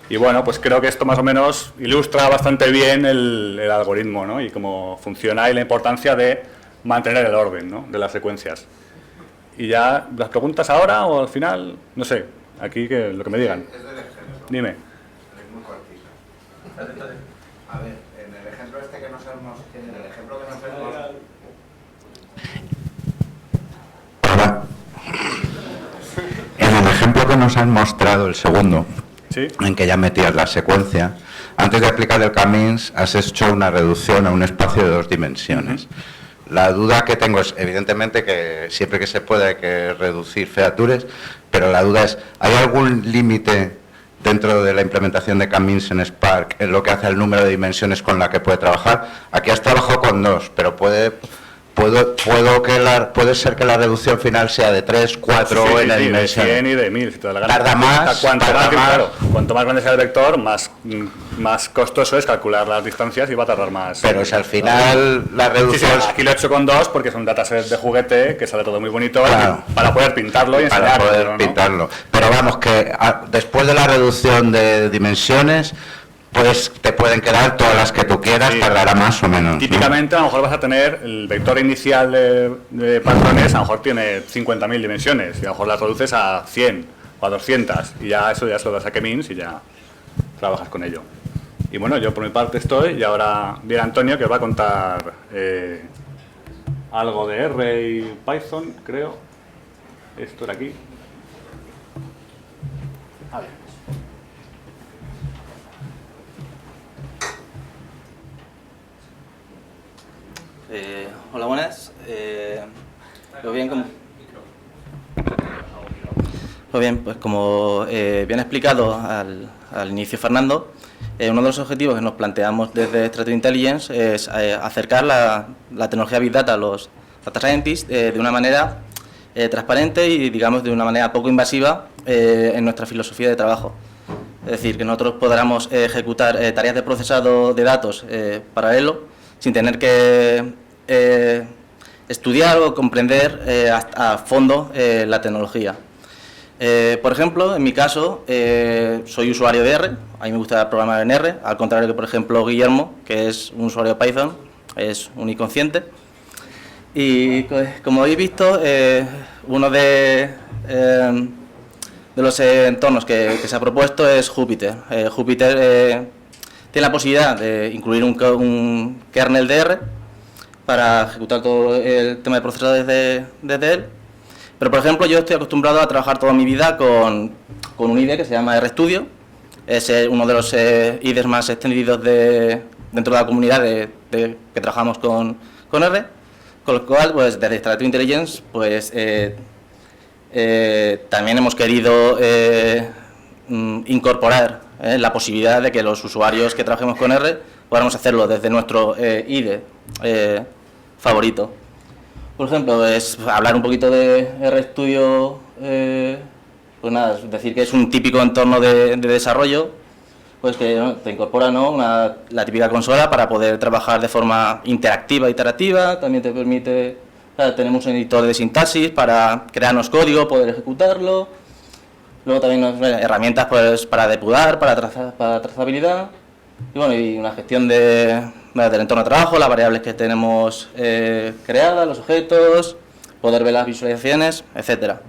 Y bueno, pues creo que esto más o menos ilustra bastante bien el algoritmo, ¿no? Y cómo funciona y la importancia de mantener el orden, ¿no? De las secuencias. Y ya, ¿las preguntas ahora o al final? No sé, aquí que lo que me digan. Es del ejemplo. Dime. Es muy cortito. A ver, en el ejemplo este que nos hemos... En el ejemplo que nos hemos... Hola. En el ejemplo que nos han mostrado, el segundo, ¿Sí? en que ya metías la secuencia, antes de aplicar el Camins has hecho una reducción a un espacio de 2 dimensiones. La duda que tengo es, evidentemente, que siempre que se puede hay que reducir features, pero la duda es, ¿hay algún límite dentro de la implementación de Camins en Spark en lo que hace al número de dimensiones con la que puede trabajar? Aquí has trabajado con 2, pero puede ser que la reducción final sea de 3, 4 Sí, en la dimensión. De 100 y de 1000, si te da la gana. Tarda más, Claro, cuanto más grande sea el vector, más costoso es calcular las distancias y va a tardar más. Pero si al final la reducción... Sí, aquí lo he hecho con 2 porque es un dataset de juguete que sale todo muy bonito, Claro. para poder pintarlo y para enseñarlo, poder ¿no? pintarlo. Pero vamos, que después de la reducción de dimensiones, pues te pueden quedar todas las que tú quieras, Sí. tardará más o menos, ¿no? Típicamente a lo mejor vas a tener el vector inicial de patrones, a lo mejor tiene 50.000 dimensiones y a lo mejor las reduces a 100 o a 200 y ya eso ya se lo das a Camins y ya trabajas con ello. Y bueno, yo por mi parte estoy y ahora viene Antonio que os va a contar algo de R y Python, creo. Esto de aquí. A ver. Hola, buenas. Pues como bien explicado al inicio Fernando, uno de los objetivos que nos planteamos desde Strategy Intelligence es acercar la tecnología Big Data a los Data Scientists de una manera transparente y, digamos, de una manera poco invasiva en nuestra filosofía de trabajo. Es decir, que nosotros podamos ejecutar tareas de procesado de datos paralelo sin tener que estudiar o comprender a fondo la tecnología. Por ejemplo, en mi caso, soy usuario de R, a mí me gusta programar en R, al contrario que, por ejemplo, Guillermo, que es un usuario de Python, es un inconsciente. Y como habéis visto, uno de los entornos que se ha propuesto es Jupyter. Jupyter tiene la posibilidad de incluir un kernel de R para ejecutar todo el tema de procesado desde él. Pero, por ejemplo, yo estoy acostumbrado a trabajar toda mi vida con un IDE que se llama RStudio. Es uno de los IDEs más extendidos dentro de la comunidad que trabajamos con R. Con lo cual, pues desde Strategy Intelligence, pues también hemos querido incorporar la posibilidad de que los usuarios que trabajemos con R podamos hacerlo desde nuestro IDE favorito. Por ejemplo, es hablar un poquito de RStudio, pues nada, es decir que es un típico entorno de desarrollo, pues que ¿no? te incorpora ¿no? la típica consola para poder trabajar de forma interactiva, iterativa, también te permite, tenemos un editor de sintaxis para crearnos código, poder ejecutarlo, luego también herramientas pues, para depurar, para trazabilidad, y bueno, y una gestión del entorno de trabajo, las variables que tenemos creadas, los objetos, poder ver las visualizaciones, etcétera.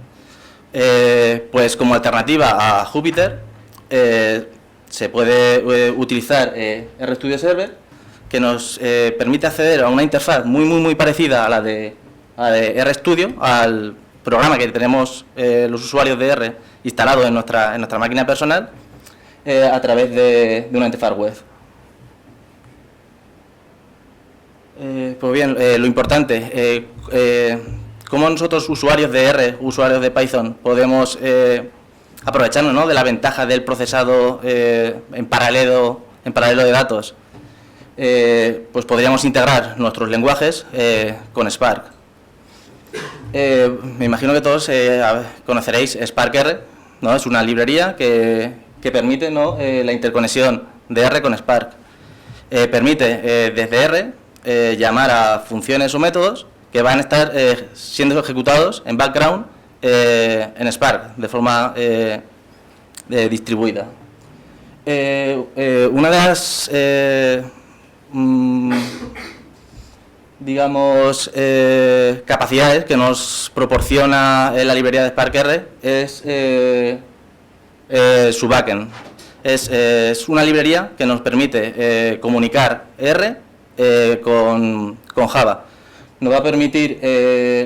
Pues como alternativa a Jupyter se puede utilizar RStudio Server, que nos permite acceder a una interfaz muy parecida a la de RStudio, al programa que tenemos los usuarios de R instalado en nuestra máquina personal, a través de una interfaz web. Pues bien, lo importante, cómo nosotros usuarios de R, usuarios de Python, podemos aprovecharnos ¿no? de la ventaja del procesado en paralelo de datos. Pues podríamos integrar nuestros lenguajes con Spark. Me imagino que todos conoceréis Spark R, ¿no? Es una librería que permite ¿no? la interconexión de R con Spark. Permite desde R llamar a funciones o métodos que van a estar siendo ejecutados en background en Spark de forma distribuida. Una de las digamos capacidades que nos proporciona la librería de Spark R es su backend. Es una librería que nos permite comunicar R con Java. Nos va a permitir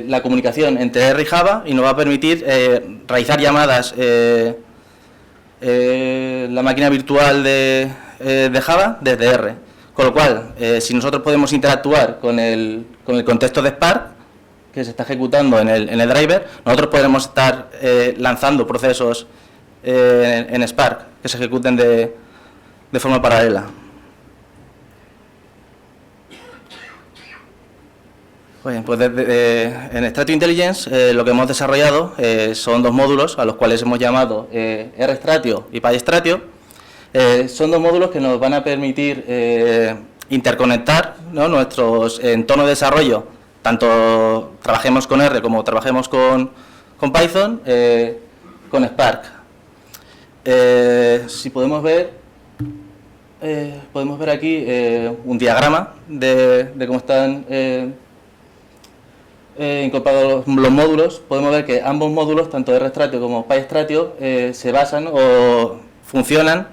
la comunicación entre R y Java y nos va a permitir realizar llamadas la máquina virtual de Java desde R. Con lo cual, si nosotros podemos interactuar con el contexto de Spark, que se está ejecutando en el driver, nosotros podremos estar lanzando procesos en Spark que se ejecuten de forma paralela. Bien, pues en Strategy Intelligence lo que hemos desarrollado son dos módulos a los cuales hemos llamado RStratio y PyStratio. Son dos módulos que nos van a permitir interconectar ¿no? nuestros entornos de desarrollo, tanto trabajemos con R como trabajemos con Python, con Spark. Si podemos ver aquí un diagrama de cómo están incorporados los módulos. Podemos ver que ambos módulos, tanto RStratio como PyStratio, se basan o funcionan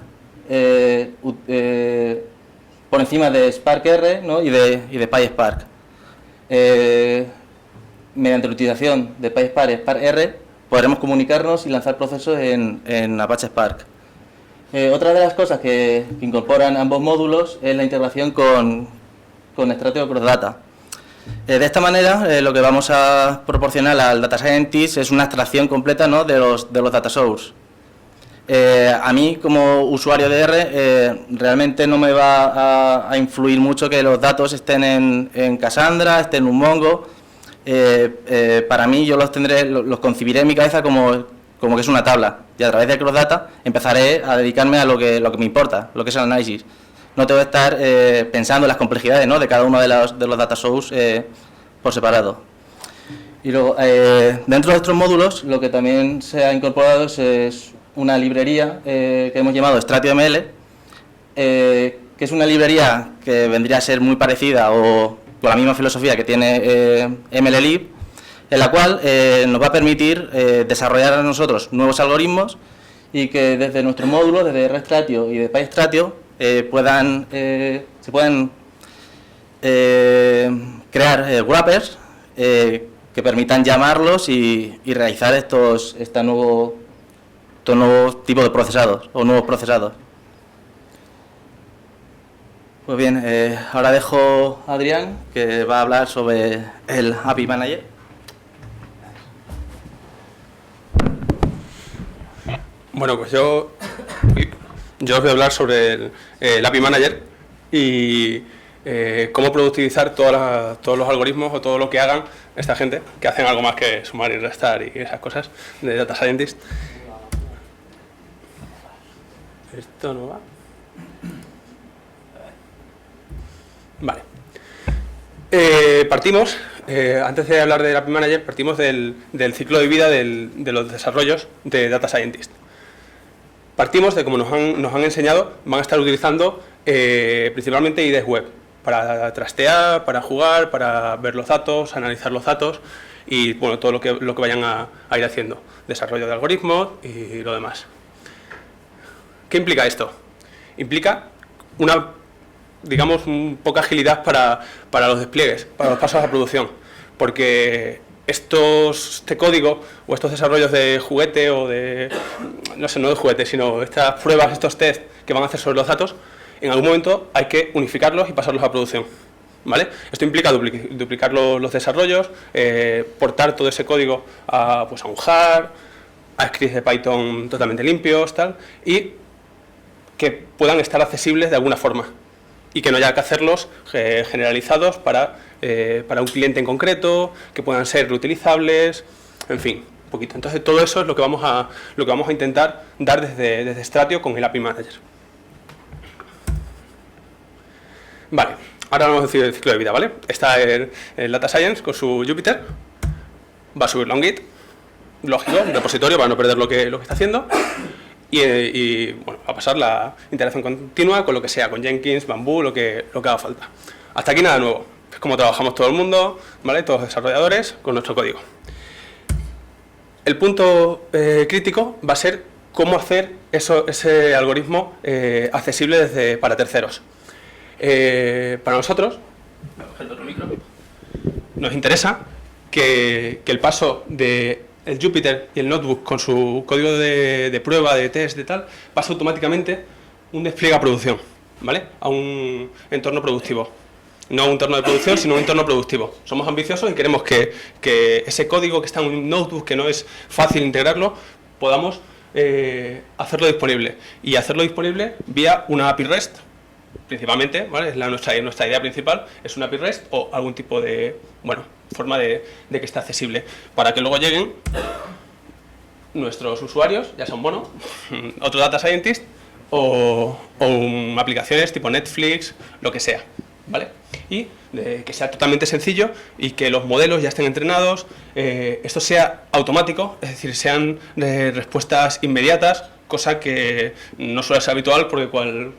por encima de Spark R ¿no? y de PySpark. Mediante la utilización de PySpark y Spark R podremos comunicarnos y lanzar procesos en Apache Spark. Otra de las cosas que incorporan ambos módulos es la integración con Stratio Cross Data. De esta manera, lo que vamos a proporcionar al Data Scientist es una abstracción completa ¿no? de los data source. A mí, como usuario de R, realmente no me va a influir mucho que los datos estén en Cassandra, estén en un Mongo. Para mí, yo los concebiré en mi cabeza como que es una tabla. Y a través de Cross Data empezaré a dedicarme a lo que me importa, lo que es el análisis. No tengo que estar pensando en las complejidades ¿no? de cada uno de los data source por separado. Y luego, dentro de estos módulos, lo que también se ha incorporado es una librería que hemos llamado StratioML, que es una librería que vendría a ser muy parecida o con la misma filosofía que tiene MLlib, en la cual nos va a permitir desarrollar a nosotros nuevos algoritmos y que desde nuestro módulo, desde RStratio y de PyStratio, se puedan crear wrappers que permitan llamarlos y realizar estos nuevos tipos de procesados o nuevos procesados. Pues bien, ahora dejo a Adrián, que va a hablar sobre el API Manager. Bueno, pues yo os voy a hablar sobre el API Manager y cómo productivizar todos los algoritmos o todo lo que hagan esta gente, que hacen algo más que sumar y restar y esas cosas de Data Scientist. Esto no va. Vale. Partimos, antes de hablar del API Manager, partimos del ciclo de vida de los desarrollos de Data Scientist. Partimos de, como nos han enseñado, van a estar utilizando principalmente IDEs web para trastear, para jugar, para ver los datos, analizar los datos y bueno, todo lo que vayan a ir haciendo, desarrollo de algoritmos y lo demás. ¿Qué implica esto? Implica digamos, poca agilidad para los despliegues, para los pasos a producción, porque este código o estos desarrollos de juguete o de, no sé, no de juguete, sino estas pruebas, estos test que van a hacer sobre los datos, en algún momento hay que unificarlos y pasarlos a producción, ¿vale? Esto implica duplicar los desarrollos, portar todo ese código a un jar, a scripts de Python totalmente limpios, tal, y que puedan estar accesibles de alguna forma y que no haya que hacerlos generalizados para un cliente en concreto, que puedan ser reutilizables, en fin, un poquito. Entonces todo eso es lo que vamos a intentar dar desde Stratio con el API Manager. Vale, ahora vamos a decir el ciclo de vida, ¿vale? Está el Data Science con su Jupyter, va a subirlo a un Git, lógico, un repositorio para no perder lo que está haciendo. Y bueno, va a pasar la interacción continua con lo que sea, con Jenkins, Bamboo, lo que haga falta. Hasta aquí nada nuevo. Es como trabajamos todo el mundo, ¿vale? Todos los desarrolladores con nuestro código. El punto crítico va a ser cómo hacer ese algoritmo accesible para terceros. Para nosotros, nos interesa que el paso de el Jupyter y el Notebook con su código de prueba, de test, de tal, pasa automáticamente un despliegue a producción, ¿vale? A un entorno productivo. No a un entorno de producción, sino a un entorno productivo. Somos ambiciosos y queremos que ese código que está en un Notebook, que no es fácil integrarlo, podamos hacerlo disponible. Y hacerlo disponible vía una API REST, principalmente, ¿vale? Es nuestra idea principal, es una API REST o algún tipo de, forma de que esté accesible, para que luego lleguen nuestros usuarios, ya son otro Data Scientist o aplicaciones tipo Netflix, lo que sea, ¿vale? Y que sea totalmente sencillo y que los modelos ya estén entrenados, esto sea automático, es decir, sean respuestas inmediatas, cosa que no suele ser habitual porque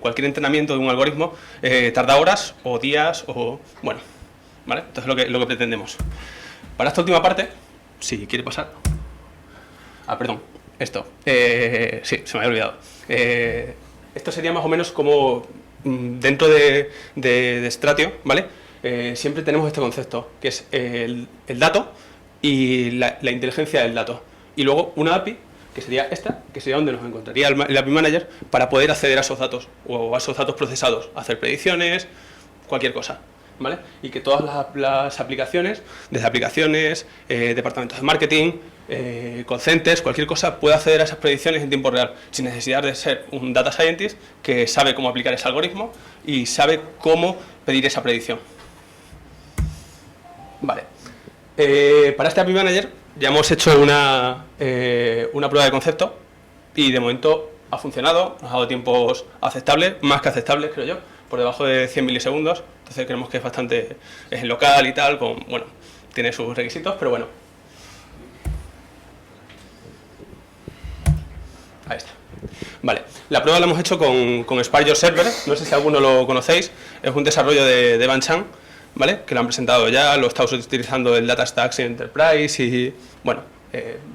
cualquier entrenamiento de un algoritmo tarda horas o días o, ¿vale? Entonces lo que pretendemos. Para esta última parte, si quiere pasar. Perdón, esto. Sí, se me había olvidado. Esto sería más o menos como dentro de Stratio, ¿vale? Siempre tenemos este concepto, que es el dato y la inteligencia del dato. Y luego una API, que sería esta, que sería donde nos encontraría el API Manager para poder acceder a esos datos o a esos datos procesados, hacer predicciones, cualquier cosa, ¿vale? Y que todas las aplicaciones, desde aplicaciones, departamentos de marketing, consentes, cualquier cosa, pueda acceder a esas predicciones en tiempo real, sin necesidad de ser un data scientist que sabe cómo aplicar ese algoritmo y sabe cómo pedir esa predicción. Vale. Para este API Manager ya hemos hecho una prueba de concepto y de momento ha funcionado, nos ha dado tiempos aceptables, más que aceptables creo yo, por debajo de 100 milisegundos, entonces creemos que es local y tal, tiene sus requisitos, pero bueno. Ahí está. Vale, la prueba la hemos hecho con Spark Your Server, no sé si alguno lo conocéis, es un desarrollo de Evan Chan, ¿vale? Que lo han presentado ya, lo estamos utilizando el DataStax Enterprise y,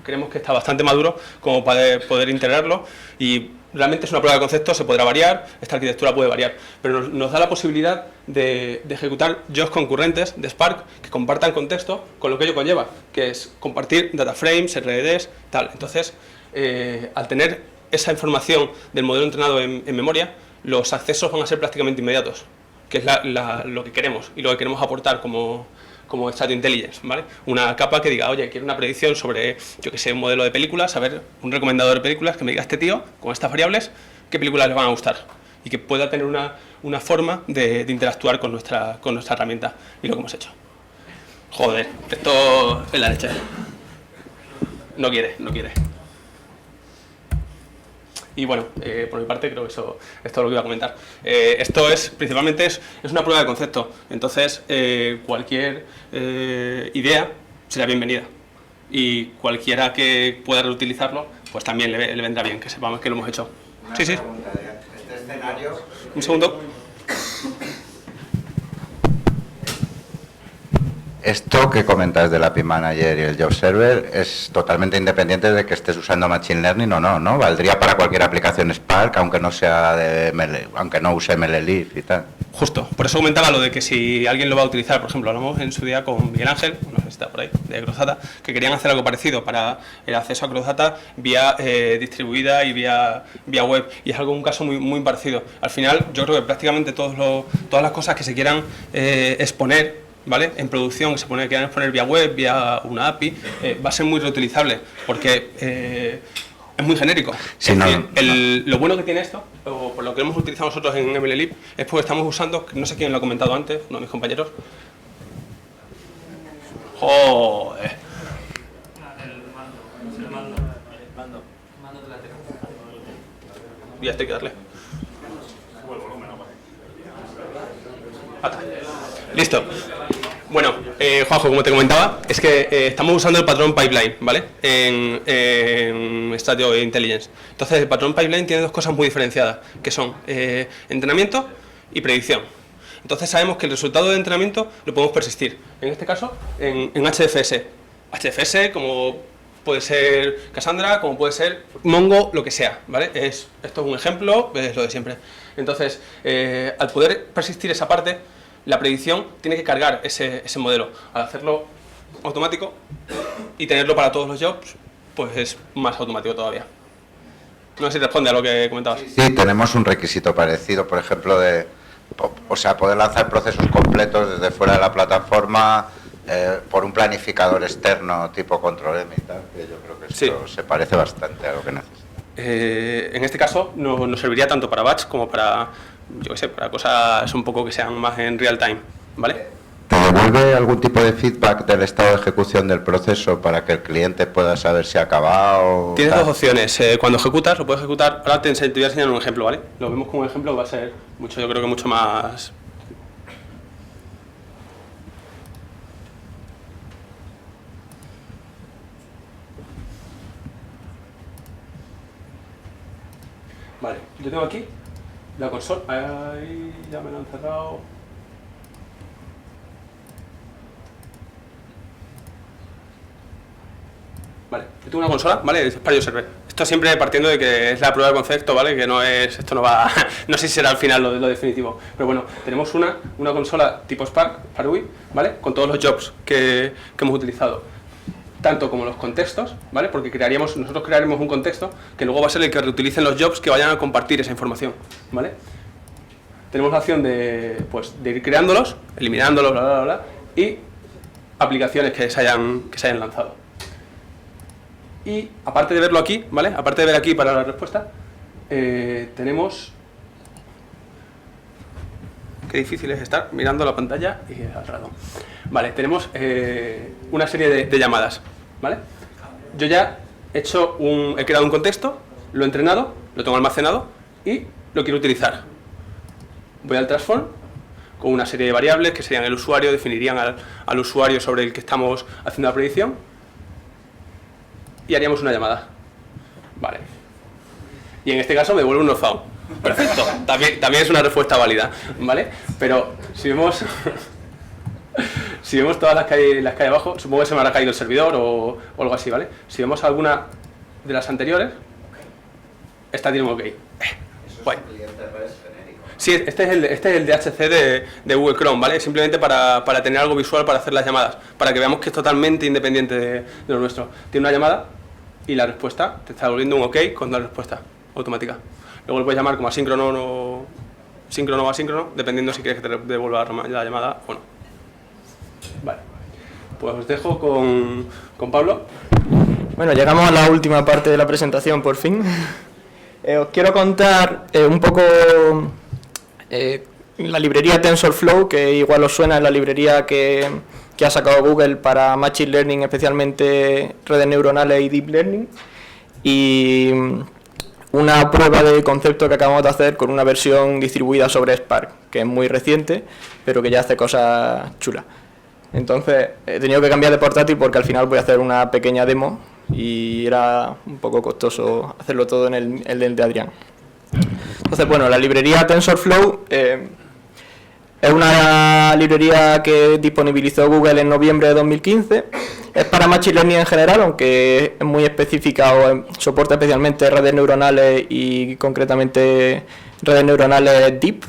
creemos que está bastante maduro como para poder integrarlo y realmente es una prueba de concepto, se podrá variar, esta arquitectura puede variar, pero nos da la posibilidad de ejecutar jobs concurrentes de Spark que compartan contexto con lo que ello conlleva, que es compartir data frames, RDDs, tal. Entonces, al tener esa información del modelo entrenado en memoria, los accesos van a ser prácticamente inmediatos. que es lo que queremos y lo que queremos aportar como Strategy Intelligence, ¿vale? Una capa que diga, oye, quiero una predicción sobre, yo que sé, un modelo de películas, a ver, un recomendador de películas que me diga este tío, con estas variables, qué películas le van a gustar. Y que pueda tener una forma de interactuar con nuestra herramienta. Y lo que hemos hecho. Joder, esto es la leche. No quiere. Y bueno, por mi parte creo que eso es todo lo que iba a comentar. Esto principalmente es una prueba de concepto. Entonces, cualquier idea será bienvenida. Y cualquiera que pueda reutilizarlo, pues también le vendrá bien, que sepamos que lo hemos hecho. Sí. Pregunta, este escenario... Un segundo. Esto que comentas del API Manager y el Job Server es totalmente independiente de que estés usando Machine Learning o no, ¿no? Valdría para cualquier aplicación Spark, aunque no sea aunque no use MLLeaf y tal. Justo, por eso comentaba lo de que si alguien lo va a utilizar, por ejemplo, hablamos en su día con Miguel Ángel, no sé si está por ahí, de Crozata, que querían hacer algo parecido para el acceso a Crozata vía distribuida y vía web, y es un caso muy parecido. Al final, yo creo que prácticamente todas las cosas que se quieran exponer, ¿vale? En producción, que quieran exponer vía web, vía una API, va a ser muy reutilizable, porque es muy genérico. Sí, Lo bueno que tiene esto, o por lo que hemos utilizado nosotros en MLLeaf, es porque estamos usando, no sé quién lo ha comentado antes, uno de mis compañeros. ¡Joder! Y este hay que darle. Listo. Bueno, Juanjo, como te comentaba, es que estamos usando el patrón pipeline, ¿vale? En Strategy Intelligence. Entonces, el patrón pipeline tiene dos cosas muy diferenciadas, que son entrenamiento y predicción. Entonces, sabemos que el resultado de entrenamiento lo podemos persistir. En este caso, en HDFS. HDFS, como puede ser Cassandra, como puede ser Mongo, lo que sea, ¿vale? Esto es un ejemplo, es lo de siempre. Entonces, al poder persistir esa parte, la predicción tiene que cargar ese modelo. Al hacerlo automático y tenerlo para todos los jobs, pues es más automático todavía. No sé si responde a lo que comentabas. Sí, tenemos un requisito parecido, por ejemplo, poder lanzar procesos completos desde fuera de la plataforma por un planificador externo tipo Control M y tal, que yo creo que esto se parece bastante a lo que necesita. En este caso nos serviría tanto para batch como para, yo qué sé, para cosas un poco que sean más en real time, ¿vale? ¿Te devuelve algún tipo de feedback del estado de ejecución del proceso para que el cliente pueda saber si ha acabado? Tienes dos opciones. Cuando ejecutas, lo puedes ejecutar. Ahora te voy a enseñar un ejemplo, ¿vale? Lo vemos como un ejemplo que va a ser yo creo que mucho más. Vale, yo tengo aquí la consola. Ahí ya me lo han cerrado. Vale, yo tengo una consola, ¿vale? Es para Server. Esto siempre partiendo de que es la prueba de concepto, ¿vale? Que no es, esto no va, no sé si será al final lo definitivo. Pero bueno, tenemos una consola tipo Spark, Farui, ¿vale? Con todos los jobs que hemos utilizado. Tanto como los contextos, ¿vale? Porque nosotros crearemos un contexto que luego va a ser el que reutilicen los jobs que vayan a compartir esa información, ¿vale? Tenemos la opción de ir creándolos, eliminándolos, bla, bla, bla, y aplicaciones que se hayan lanzado. Y aparte de verlo aquí, ¿vale? Aparte de ver aquí para la respuesta, tenemos... Qué difícil es estar mirando la pantalla y al rato. Vale, tenemos una serie de llamadas, ¿vale? Yo ya he creado un contexto, lo he entrenado, lo tengo almacenado y lo quiero utilizar. Voy al transform con una serie de variables que serían el usuario, definirían al usuario sobre el que estamos haciendo la predicción y haríamos una llamada. Vale. Y en este caso me devuelve un no found. Perfecto, también es una respuesta válida, ¿vale? Pero si vemos todas las que hay abajo, supongo que se me habrá caído el servidor o algo así, ¿vale? Si vemos alguna de las anteriores, esta tiene un OK. Guay. Sí, este es el DHC de Google Chrome, ¿vale? Simplemente para tener algo visual para hacer las llamadas, para que veamos que es totalmente independiente de lo nuestro. Tiene una llamada y la respuesta te está devolviendo un OK con la respuesta automática. Luego lo puedes llamar como asíncrono síncrono o asíncrono, dependiendo si quieres que te devuelva la llamada o no. Vale. Pues os dejo con Pablo. Bueno, llegamos a la última parte de la presentación, por fin. Os quiero contar un poco la librería TensorFlow, que igual os suena, es la librería que ha sacado Google para Machine Learning, especialmente redes neuronales y Deep Learning, y una prueba de concepto que acabamos de hacer con una versión distribuida sobre Spark, que es muy reciente, pero que ya hace cosas chulas. Entonces he tenido que cambiar de portátil porque al final voy a hacer una pequeña demo y era un poco costoso hacerlo todo en el de Adrián. Entonces, bueno, la librería TensorFlow es una librería que disponibilizó Google en noviembre de 2015. Es para Machine Learning en general, aunque es muy específica o soporta especialmente redes neuronales y concretamente redes neuronales Deep.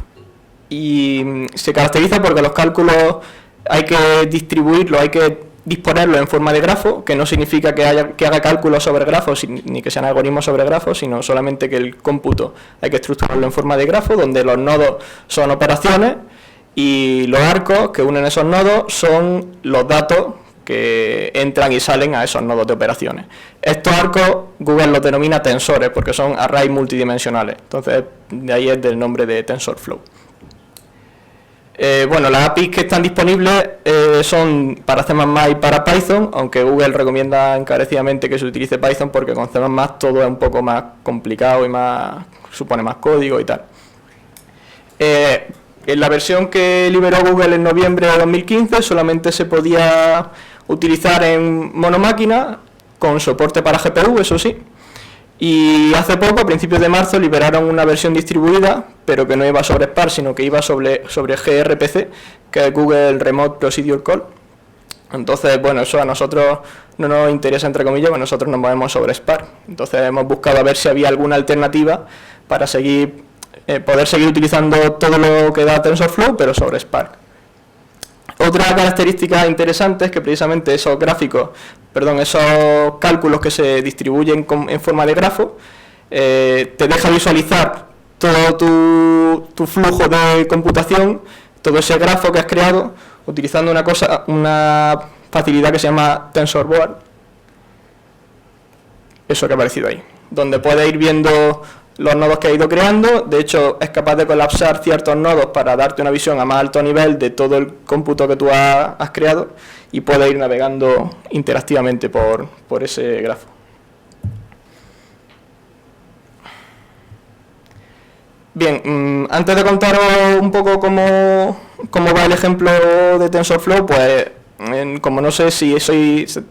Y se caracteriza porque los cálculos hay que distribuirlos, hay que disponerlos en forma de grafo, que no significa que haga cálculos sobre grafos ni que sean algoritmos sobre grafos, sino solamente que el cómputo hay que estructurarlo en forma de grafo, donde los nodos son operaciones y los arcos que unen esos nodos son los datos que entran y salen a esos nodos de operaciones. Estos arcos Google los denomina tensores porque son arrays multidimensionales, entonces de ahí es del nombre de TensorFlow. Bueno, las APIs que están disponibles son para C++ y para Python, aunque Google recomienda encarecidamente que se utilice Python porque con C++ todo es un poco más complicado y supone más código y tal. En la versión que liberó Google en noviembre de 2015 solamente se podía utilizar en monomáquina, con soporte para GPU, eso sí. Y hace poco, a principios de marzo, liberaron una versión distribuida, pero que no iba sobre Spark, sino que iba sobre gRPC, que es Google Remote Procedure Call. Entonces, bueno, eso a nosotros no nos interesa, entre comillas, porque nosotros nos movemos sobre Spark. Entonces hemos buscado a ver si había alguna alternativa para poder seguir utilizando todo lo que da TensorFlow, pero sobre Spark. Otra característica interesante es que precisamente esos cálculos que se distribuyen en forma de grafo, te deja visualizar todo tu flujo de computación, todo ese grafo que has creado, utilizando una facilidad que se llama TensorBoard, eso que ha aparecido ahí, donde puedes ir viendo los nodos que ha ido creando. De hecho, es capaz de colapsar ciertos nodos para darte una visión a más alto nivel de todo el cómputo que tú has creado y puedes ir navegando interactivamente por ese grafo. Bien, antes de contaros un poco cómo va el ejemplo de TensorFlow, pues como no sé si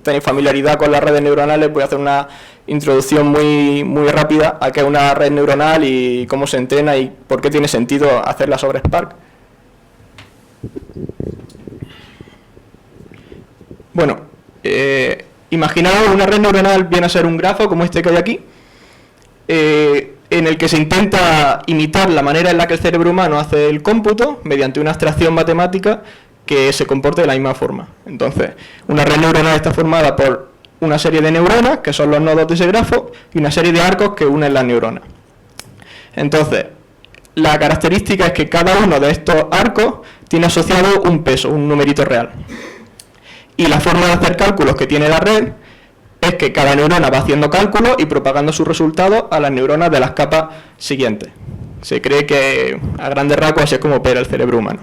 tenéis familiaridad con las redes neuronales, voy a hacer una introducción muy rápida a qué es una red neuronal y cómo se entrena y por qué tiene sentido hacerla sobre Spark. Bueno, imaginaos una red neuronal viene a ser un grafo como este que hay aquí, en el que se intenta imitar la manera en la que el cerebro humano hace el cómputo mediante una abstracción matemática que se comporte de la misma forma. Entonces, una red neuronal está formada por una serie de neuronas, que son los nodos de ese grafo, y una serie de arcos que unen las neuronas. Entonces, la característica es que cada uno de estos arcos tiene asociado un peso, un numerito real. Y la forma de hacer cálculos que tiene la red es que cada neurona va haciendo cálculos y propagando sus resultados a las neuronas de las capas siguientes. Se cree que a grandes rasgos así es como opera el cerebro humano.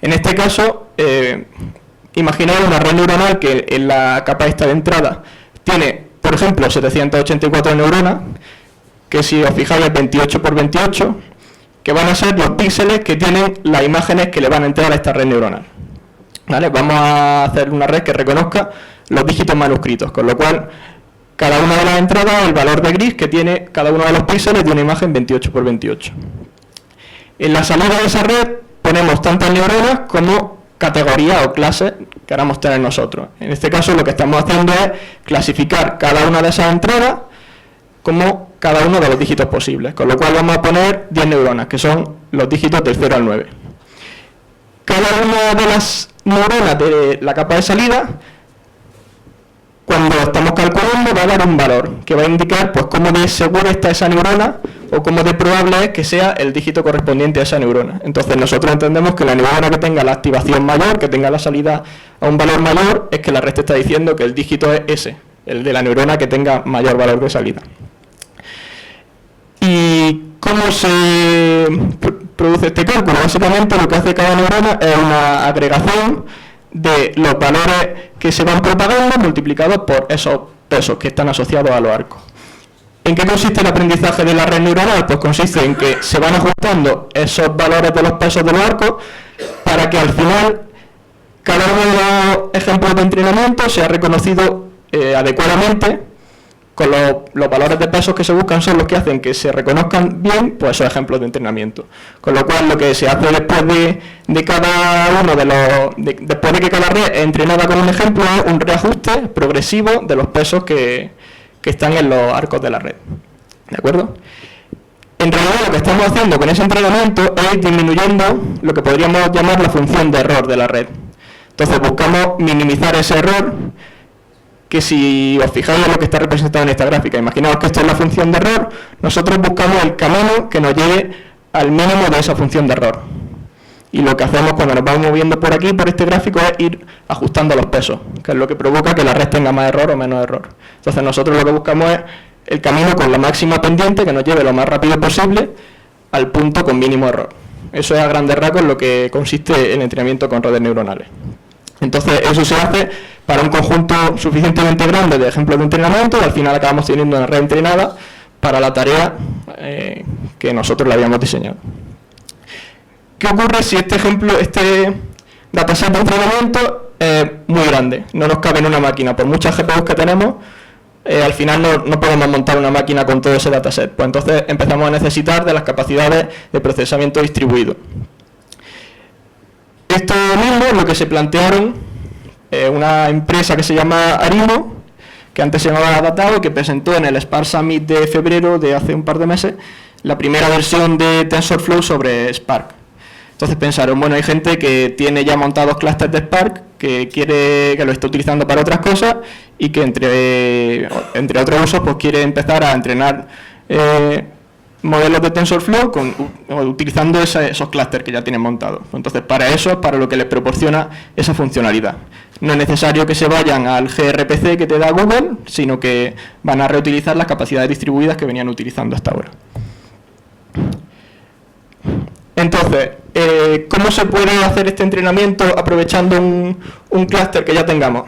En este caso, imaginaos una red neuronal que en la capa esta de entrada tiene, por ejemplo, 784 neuronas, que si os fijáis es 28 por 28, que van a ser los píxeles que tienen las imágenes que le van a entrar a esta red neuronal. ¿Vale? Vamos a hacer una red que reconozca los dígitos manuscritos, con lo cual cada una de las entradas, el valor de gris que tiene cada uno de los píxeles de una imagen 28 por 28. En la salida de esa red ponemos tantas neuronas como categorías o clases que queramos tener nosotros. En este caso lo que estamos haciendo es clasificar cada una de esas entradas como cada uno de los dígitos posibles, con lo cual vamos a poner 10 neuronas, que son los dígitos del 0 al 9. Cada una de las neuronas de la capa de salida, cuando estamos calculando, va a dar un valor que va a indicar pues cómo de segura está esa neurona o cómo de probable es que sea el dígito correspondiente a esa neurona. Entonces nosotros entendemos que la neurona que tenga la activación mayor, que tenga la salida a un valor mayor, es que la red te está diciendo que el dígito es ese, el de la neurona que tenga mayor valor de salida. ¿Y cómo se produce este cálculo? Básicamente lo que hace cada neurona es una agregación de los valores que se van propagando multiplicados por esos pesos que están asociados a los arcos. ¿En qué consiste el aprendizaje de la red neuronal? Pues consiste en que se van ajustando esos valores de los pesos de los arcos para que al final cada uno de los ejemplos de entrenamiento sea reconocido adecuadamente, con los valores de pesos que se buscan son los que hacen que se reconozcan bien pues esos ejemplos de entrenamiento. Con lo cual lo que se hace después de cada uno de los... después de que cada red es entrenada con un ejemplo, es un reajuste progresivo de los pesos que están en los arcos de la red. ¿De acuerdo? En realidad lo que estamos haciendo con ese entrenamiento es ir disminuyendo lo que podríamos llamar la función de error de la red. Entonces buscamos minimizar ese error, que si os fijáis en lo que está representado en esta gráfica, imaginaos que esto es la función de error, nosotros buscamos el camino que nos lleve al mínimo de esa función de error. Y lo que hacemos cuando nos vamos moviendo por aquí, por este gráfico, es ir ajustando los pesos, que es lo que provoca que la red tenga más error o menos error. Entonces nosotros lo que buscamos es el camino con la máxima pendiente que nos lleve lo más rápido posible al punto con mínimo error. Eso es a grandes rasgos lo que consiste el entrenamiento con redes neuronales. Entonces eso se hace para un conjunto suficientemente grande de ejemplos de entrenamiento y al final acabamos teniendo una red entrenada para la tarea que nosotros le habíamos diseñado. ¿Qué ocurre si este dataset de entrenamiento es muy grande? No nos cabe en una máquina. Por muchas GPUs que tenemos, al final no podemos montar una máquina con todo ese dataset. Pues entonces empezamos a necesitar de las capacidades de procesamiento distribuido. Esto mismo es lo que se plantearon una empresa que se llama Arimo, que antes se llamaba Datao, y que presentó en el Spark Summit de febrero de hace un par de meses la primera versión de TensorFlow sobre Spark. Entonces pensaron, bueno, hay gente que tiene ya montados clústeres de Spark, que lo está utilizando para otras cosas y que entre otros usos pues quiere empezar a entrenar modelos de TensorFlow utilizando esos clústeres que ya tienen montados. Entonces para eso es para lo que les proporciona esa funcionalidad. No es necesario que se vayan al gRPC que te da Google, sino que van a reutilizar las capacidades distribuidas que venían utilizando hasta ahora. Entonces, ¿cómo se puede hacer este entrenamiento aprovechando un clúster que ya tengamos?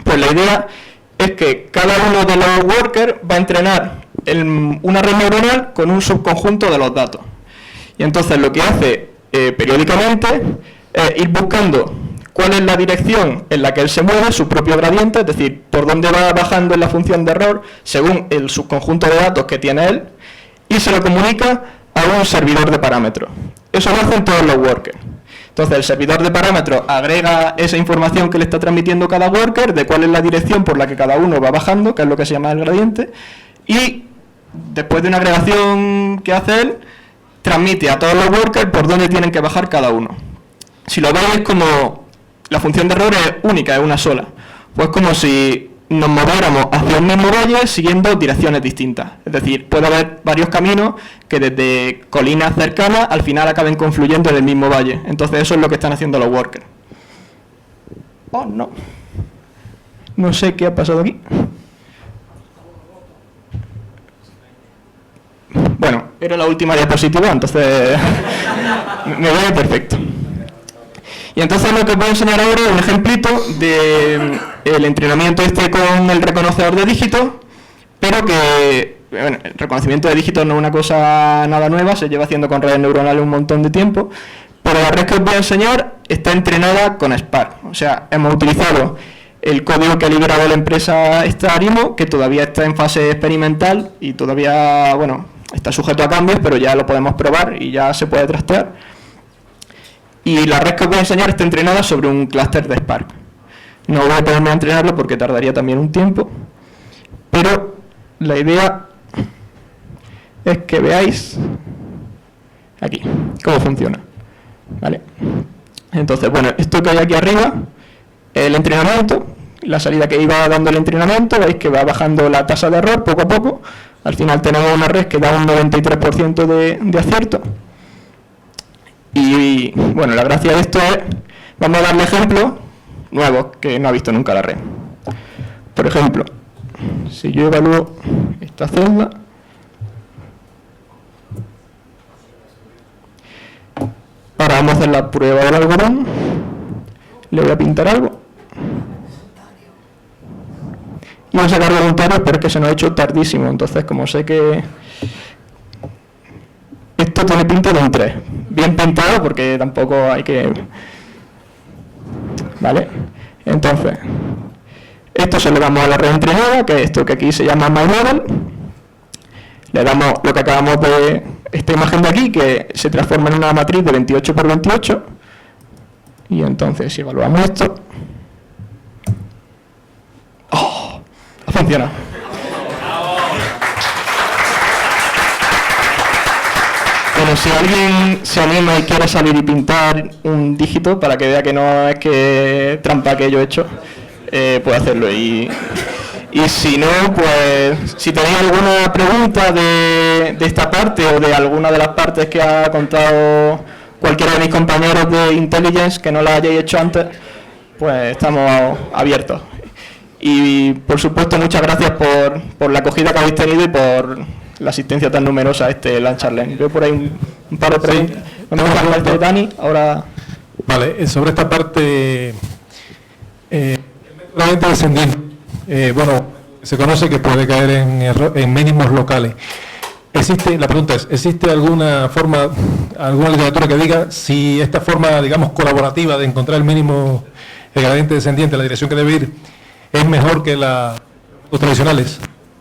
Pues la idea es que cada uno de los workers va a entrenar una red neuronal con un subconjunto de los datos. Y entonces lo que hace periódicamente es ir buscando cuál es la dirección en la que él se mueve, su propio gradiente, es decir, por dónde va bajando en la función de error según el subconjunto de datos que tiene él, y se lo comunica a un servidor de parámetros. Eso lo hacen todos los workers. Entonces el servidor de parámetros agrega esa información que le está transmitiendo cada worker, de cuál es la dirección por la que cada uno va bajando, que es lo que se llama el gradiente, y después de una agregación que hace él, transmite a todos los workers por dónde tienen que bajar cada uno. Si lo veis, es como la función de error es única, es una sola. Pues como si nos moviéramos hacia un mismo valle siguiendo direcciones distintas. Es decir, puede haber varios caminos que desde colinas cercanas al final acaben confluyendo en el mismo valle. Entonces eso es lo que están haciendo los workers. Oh, no. No sé qué ha pasado aquí. Bueno, era la última diapositiva, entonces me veo perfecto. Y entonces lo que os voy a enseñar ahora es un ejemplito del entrenamiento con el reconocedor de dígitos, pero que, bueno, el reconocimiento de dígitos no es una cosa nada nueva, se lleva haciendo con redes neuronales un montón de tiempo, pero la red que os voy a enseñar está entrenada con Spark. O sea, hemos utilizado el código que ha liberado la empresa Arimo, que todavía está en fase experimental y todavía, bueno, está sujeto a cambios, pero ya lo podemos probar y ya se puede trastear. Y la red que os voy a enseñar está entrenada sobre un clúster de Spark. No voy a ponerme a entrenarlo porque tardaría también un tiempo, pero la idea es que veáis aquí cómo funciona. ¿Vale? Entonces, bueno, esto que hay aquí arriba es el entrenamiento, la salida que iba dando el entrenamiento, veis que va bajando la tasa de error poco a poco, Al final tenemos una red que da un 93% de acierto. Y bueno, la gracia de esto es, vamos a darle ejemplos nuevos que no ha visto nunca la red. Por ejemplo, si yo evalúo esta celda, ahora vamos a hacer la prueba del algodón, le voy a pintar algo y vamos a sacar voluntarios, pero es que se nos ha hecho tardísimo, entonces como sé que esto tiene pinta de un 3, bien pintado porque tampoco hay que... ¿Vale? Entonces, esto se lo damos a la red entrenada, que es esto que aquí se llama MyModel. Le damos lo que acabamos de... esta imagen de aquí, que se transforma en una matriz de 28 por 28. Y entonces, si evaluamos esto... ¡Oh! Ha funcionado. Bueno, si alguien se anima y quiere salir y pintar un dígito para que vea que no es que trampa que yo he hecho, puede hacerlo. Y si no, pues si tenéis alguna pregunta de esta parte o de alguna de las partes que ha contado cualquiera de mis compañeros de Intelligence que no la hayáis hecho antes, pues estamos abiertos. Y por supuesto, muchas gracias por la acogida que habéis tenido y por la asistencia tan numerosa a este Lunch Challenge. Veo por ahí un par de preguntas. Vamos a hablar de Dani, ahora... Vale, sobre esta parte, realmente descendiente, bueno, se conoce que puede caer en mínimos locales. La pregunta es, ¿existe alguna forma, alguna literatura que diga si esta forma, digamos, colaborativa de encontrar el mínimo, el gradiente descendiente, la dirección que debe ir, es mejor que los tradicionales?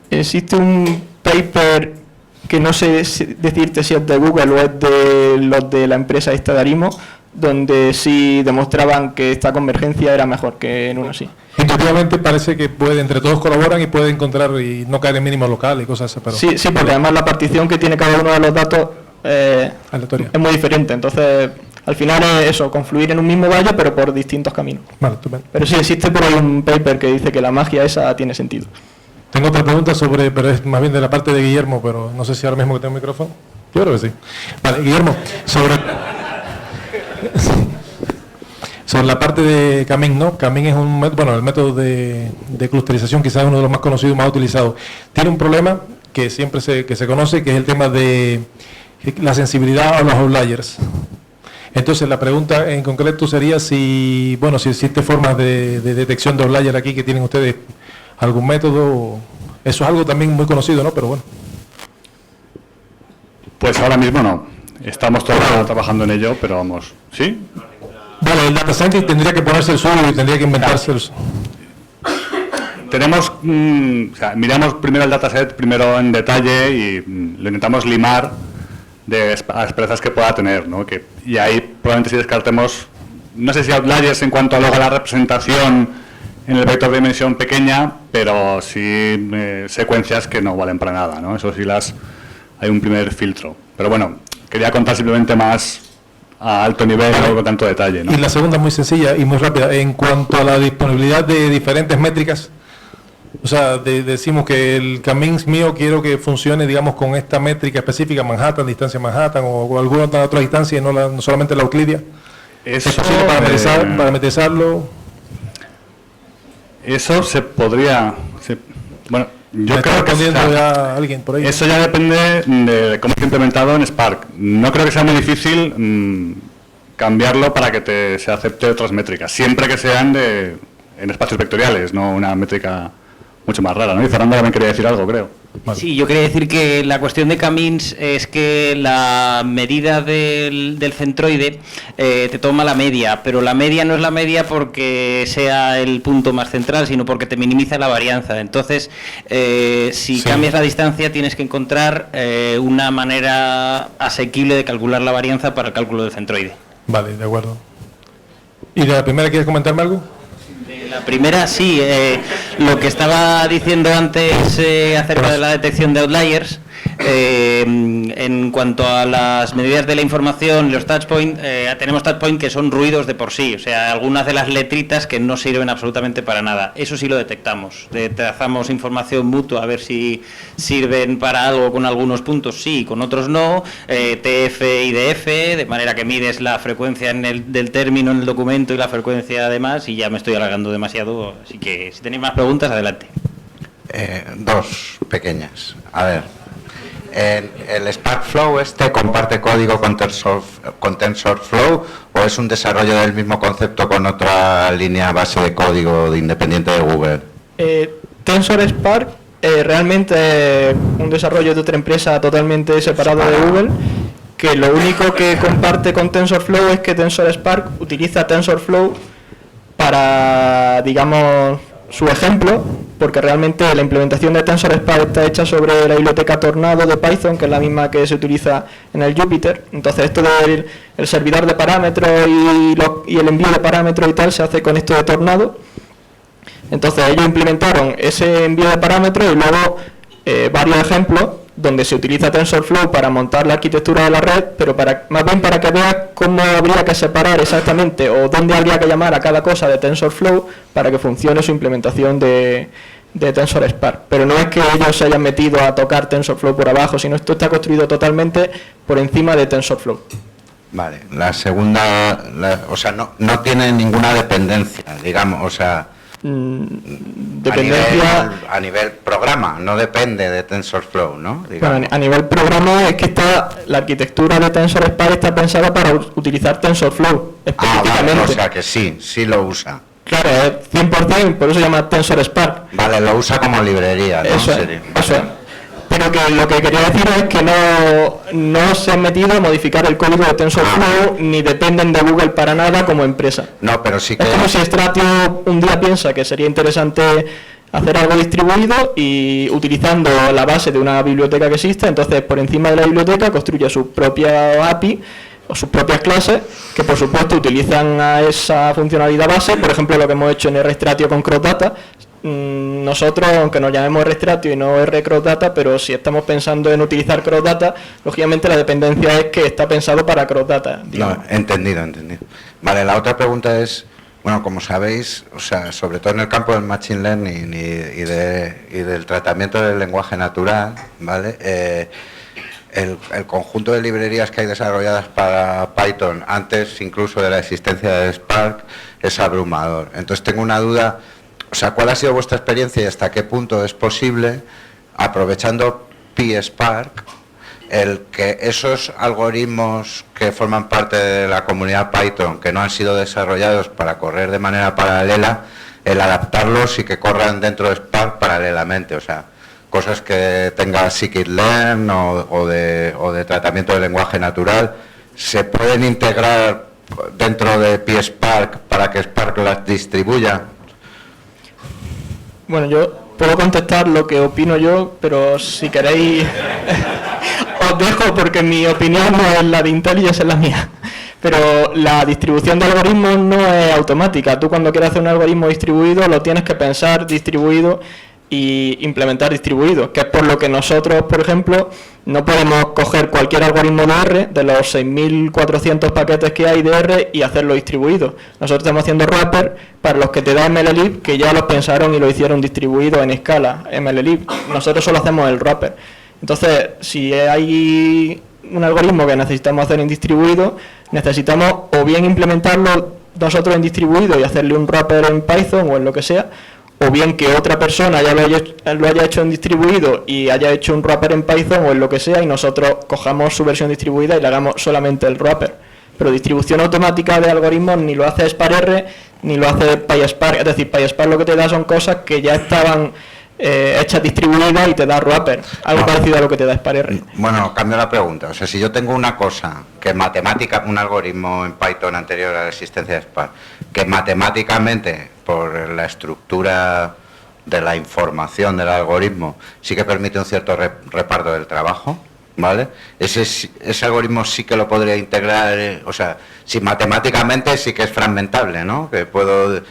Existe un paper que no sé decirte si es de Google o es de los de la empresa esta de Arimo, donde sí demostraban que esta convergencia era mejor que en uno así. Intuitivamente parece que entre todos colaboran y pueden encontrar y no caer en mínimos locales y cosas así. Pero... Sí, porque además la partición que tiene cada uno de los datos es muy diferente, entonces al final es eso, confluir en un mismo valle pero por distintos caminos. Vale, estupendo. Pero sí, existe por ahí un paper que dice que la magia esa tiene sentido. Tengo otra pregunta pero es más bien de la parte de Guillermo, pero no sé si ahora mismo que tengo el micrófono. Yo creo que sí. Vale, Guillermo, sobre la parte de Camin, ¿no? Camin es el método de clusterización quizás es uno de los más conocidos, más utilizados. Tiene un problema que siempre se conoce, que es el tema de la sensibilidad a los outliers. Entonces la pregunta en concreto sería si existe formas de detección de outliers aquí que tienen ustedes, algún método. Eso es algo también muy conocido, ¿no? Pero bueno. Pues ahora mismo no. Estamos todavía trabajando en ello, pero vamos. ¿Sí? Vale, el data scientist tendría que ponerse el suyo y tendría que inventarse el... Tenemos, miramos primero el dataset primero en detalle y lo intentamos limar de las esperanzas que pueda tener, ¿no? Y ahí probablemente sí descartemos, no sé si outliers en cuanto a luego a la representación en el vector de dimensión pequeña, pero sí secuencias que no valen para nada, ¿no? Eso sí hay un primer filtro. Pero bueno, quería contar simplemente más a alto nivel, no con tanto detalle, ¿no? Y la segunda muy sencilla y muy rápida, en cuanto a la disponibilidad de diferentes métricas, o sea, decimos que el Camin mío quiero que funcione, digamos, con esta métrica específica, Manhattan, distancia Manhattan, o alguna otra distancia, no solamente la euclidia. ¿Es posible parametrizarlo? Eso se podría... bueno, yo creo que ya alguien por ahí. Eso ya depende de cómo esté implementado en Spark. No creo que sea muy difícil cambiarlo para que se acepte otras métricas, siempre que sean en espacios vectoriales, no una métrica mucho más rara, ¿no? Y Fernando también quería decir algo, creo. Vale. Sí, yo quería decir que la cuestión de Camins es que la medida del centroide te toma la media, pero la media no es la media porque sea el punto más central, sino porque te minimiza la varianza. Entonces, si cambias la distancia, tienes que encontrar una manera asequible de calcular la varianza para el cálculo del centroide. Vale, de acuerdo. ¿Y de la primera quieres comentarme algo? La primera sí, lo que estaba diciendo antes acerca de la detección de outliers, En cuanto a las medidas de la información, los touchpoint, tenemos touchpoint que son ruidos de por sí, o sea, algunas de las letritas que no sirven absolutamente para nada. Eso sí lo detectamos. Trazamos información mutua a ver si sirven para algo con algunos puntos, sí, con otros no. TF y DF, de manera que mides la frecuencia del término en el documento y la frecuencia además, y ya me estoy alargando demasiado, así que si tenéis más preguntas, adelante. Dos pequeñas. A ver, ¿el SparkFlow comparte código con TensorFlow o es un desarrollo del mismo concepto con otra línea base de código independiente de Google? TensorSpark realmente es un desarrollo de otra empresa totalmente separado de Google, que lo único que comparte con TensorFlow es que TensorSpark utiliza TensorFlow para, digamos, su ejemplo, porque realmente la implementación de TensorSpark está hecha sobre la biblioteca Tornado de Python, que es la misma que se utiliza en el Jupyter. Entonces esto del el servidor de parámetros y el envío de parámetros y tal se hace con esto de Tornado. Entonces ellos implementaron ese envío de parámetros y luego varios ejemplos donde se utiliza TensorFlow para montar la arquitectura de la red, pero más bien para que veas cómo habría que separar exactamente o dónde habría que llamar a cada cosa de TensorFlow para que funcione su implementación de TensorSpark. Pero no es que ellos se hayan metido a tocar TensorFlow por abajo, sino esto está construido totalmente por encima de TensorFlow. Vale, la segunda, o sea, no tiene ninguna dependencia, digamos, o sea... dependencia a nivel programa, no depende de TensorFlow, ¿no? Bueno, a nivel programa es que la arquitectura de TensorSpark está pensada para utilizar TensorFlow específicamente. Vale, o sea que sí lo usa. Claro, es 100%, por eso se llama TensorSpark. Vale, lo usa como librería, ¿no? Eso es. Pero que lo que quería decir es que no se han metido a modificar el código de TensorFlow ni dependen de Google para nada como empresa. No, pero sí que... Es como si Stratio un día piensa que sería interesante hacer algo distribuido y utilizando la base de una biblioteca que existe, entonces por encima de la biblioteca construye su propia API o sus propias clases que por supuesto utilizan a esa funcionalidad base, por ejemplo lo que hemos hecho en RStratio con CrossData. Nosotros, aunque nos llamemos RStratio y no RCrossData, pero si estamos pensando en utilizar CrossData, lógicamente la dependencia es que está pensado para CrossData. No, entendido. Vale, la otra pregunta es, bueno, como sabéis, o sea, sobre todo en el campo del Machine Learning y del tratamiento del lenguaje natural, ¿vale? El conjunto de librerías que hay desarrolladas para Python, antes incluso de la existencia de Spark, es abrumador. Entonces tengo una duda... O sea, ¿cuál ha sido vuestra experiencia y hasta qué punto es posible, aprovechando PySpark, el que esos algoritmos que forman parte de la comunidad Python, que no han sido desarrollados para correr de manera paralela, el adaptarlos y que corran dentro de Spark paralelamente? O sea, cosas que tenga scikit-learn o de tratamiento del lenguaje natural, ¿se pueden integrar dentro de PySpark para que Spark las distribuya? Bueno, yo puedo contestar lo que opino yo, pero si queréis os dejo porque mi opinión no es la de IntelliJ, es la mía. Pero la distribución de algoritmos no es automática. Tú cuando quieres hacer un algoritmo distribuido lo tienes que pensar distribuido y implementar distribuido, que es por lo que nosotros, por ejemplo, no podemos coger cualquier algoritmo de R de los 6.400 paquetes que hay de R y hacerlo distribuido. Nosotros estamos haciendo wrapper para los que te da MLlib, que ya los pensaron y lo hicieron distribuido en escala MLlib. Nosotros solo hacemos el wrapper. Entonces, si hay un algoritmo que necesitamos hacer en distribuido, necesitamos o bien implementarlo nosotros en distribuido y hacerle un wrapper en Python o en lo que sea, o bien que otra persona ya lo haya hecho en distribuido y haya hecho un wrapper en Python o en lo que sea y nosotros cojamos su versión distribuida y le hagamos solamente el wrapper. Pero distribución automática de algoritmos ni lo hace SparkR ni lo hace PySpark. Es decir, PySpark lo que te da son cosas que ya estaban hechas distribuidas y te da wrapper, algo parecido a lo que te da SparkR. Bueno, cambio la pregunta. O sea, si yo tengo una cosa que un algoritmo en Python anterior a la existencia de Spark, que matemáticamente, por la estructura de la información del algoritmo, sí que permite un cierto reparto del trabajo, ¿vale? Ese algoritmo sí que lo podría integrar, o sea, si matemáticamente sí que es fragmentable, ¿no? Que puedo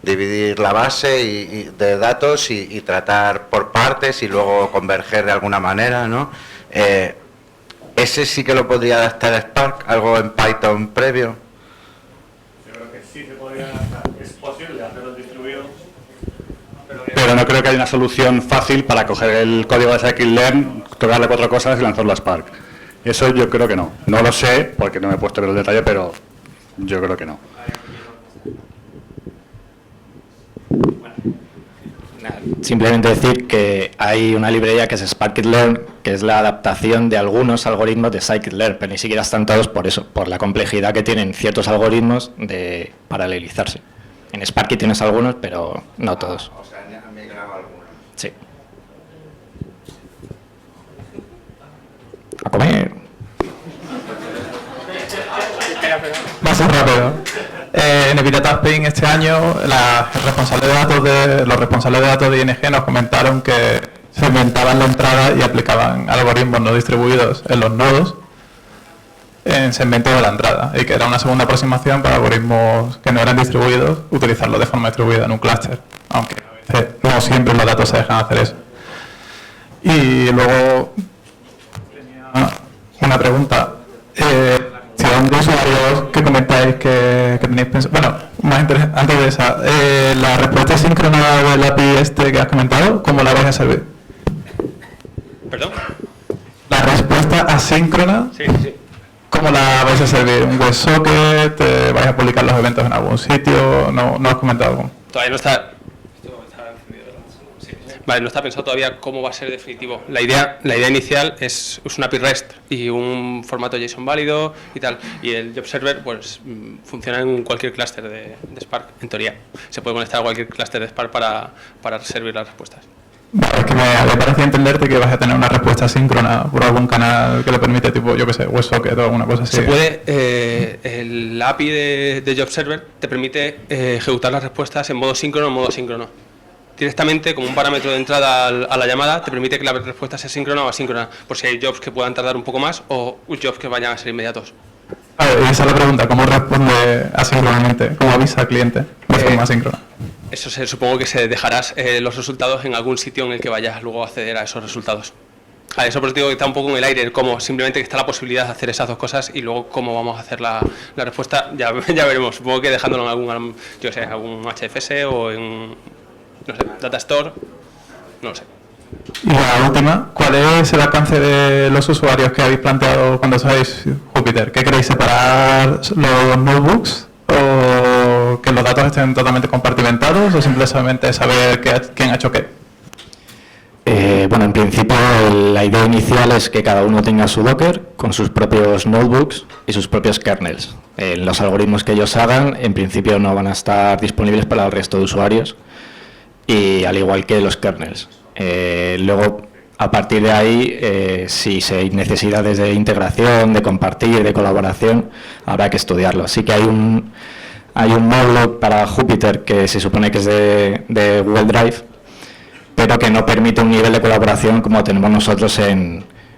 dividir la base de datos y tratar por partes y luego converger de alguna manera, ¿no? ¿Ese sí que lo podría adaptar a Spark? ¿Algo en Python previo? Yo creo que sí se podría adaptar. Es posible hacerlo distribuido, pero no creo que haya una solución fácil para coger el código de scikit-learn, tocarle 4 cosas y lanzarlo a Spark. Eso yo creo que no. No lo sé porque no me he puesto a ver el detalle, pero yo creo que no. Simplemente decir que hay una librería que es scikit-learn, que es la adaptación de algunos algoritmos de scikit-learn, pero ni siquiera están todos por eso, por la complejidad que tienen ciertos algoritmos de paralelizarse. En Sparky tienes algunos, pero no todos. O sea, han migrado algunos. Sí. A comer. Va a ser rápido. En Epidatasping este año los responsables de datos de ING nos comentaron que segmentaban la entrada y aplicaban algoritmos no distribuidos en los nodos en segmento de la entrada, y que era una segunda aproximación para algoritmos que no eran distribuidos, utilizarlo de forma distribuida en un clúster, aunque a veces no siempre los datos se dejan hacer eso. Y luego tenía una pregunta. De usuarios que comentáis que tenéis pensado. Bueno, más interesante, antes de esa, la respuesta síncrona del API que has comentado, ¿cómo la vais a servir? ¿Perdón? La respuesta asíncrona, Sí, sí. ¿cómo la vais a servir? ¿Un WebSocket? ¿Vais a publicar los eventos en algún sitio? No has comentado algo. Todavía no está. Vale, no está pensado todavía cómo va a ser definitivo. La idea inicial es una API REST y un formato JSON válido y tal. Y el Job Server pues funciona en cualquier clúster de Spark, en teoría. Se puede conectar a cualquier clúster de Spark para servir las respuestas. Vale, es que me parecía entenderte que vas a tener una respuesta síncrona por algún canal que le permite, tipo, yo qué sé, WebSocket o alguna cosa así. Se puede, la API de Job Server te permite ejecutar las respuestas en modo síncrono o en modo asíncrono. Directamente, como un parámetro de entrada a la llamada, te permite que la respuesta sea síncrona o asíncrona, por si hay jobs que puedan tardar un poco más o jobs que vayan a ser inmediatos. A ver, esa es la pregunta, ¿cómo responde asíncronamente? ¿Cómo avisa al cliente de forma asíncrona? Eso supongo que se dejarás los resultados en algún sitio en el que vayas luego a acceder a esos resultados. A eso por eso digo que está un poco en el aire, como simplemente que está la posibilidad de hacer esas dos cosas y luego cómo vamos a hacer la respuesta, ya veremos. Supongo que dejándolo en algún HFS o en, no sé, Data Store, no lo sé. Y la última, ¿cuál es el alcance de los usuarios que habéis planteado cuando usáis Jupyter? ¿Qué queréis, separar los notebooks o que los datos estén totalmente compartimentados o simplemente saber quién ha hecho qué? Bueno, en principio la idea inicial es que cada uno tenga su Docker con sus propios notebooks y sus propios kernels. Los algoritmos que ellos hagan, en principio no van a estar disponibles para el resto de usuarios, y al igual que los kernels. Luego, a partir de ahí, si hay necesidades de integración, de compartir, de colaboración, habrá que estudiarlo. Así que hay un módulo para Jupyter que se supone que es de Google Drive, pero que no permite un nivel de colaboración como tenemos nosotros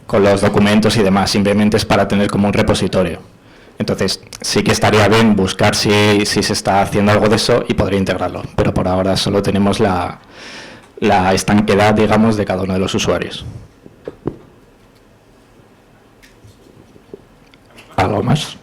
con los documentos y demás. Simplemente es para tener como un repositorio. Entonces, sí que estaría bien buscar si se está haciendo algo de eso y podría integrarlo, pero por ahora solo tenemos la estanquedad, digamos, de cada uno de los usuarios. ¿Algo más?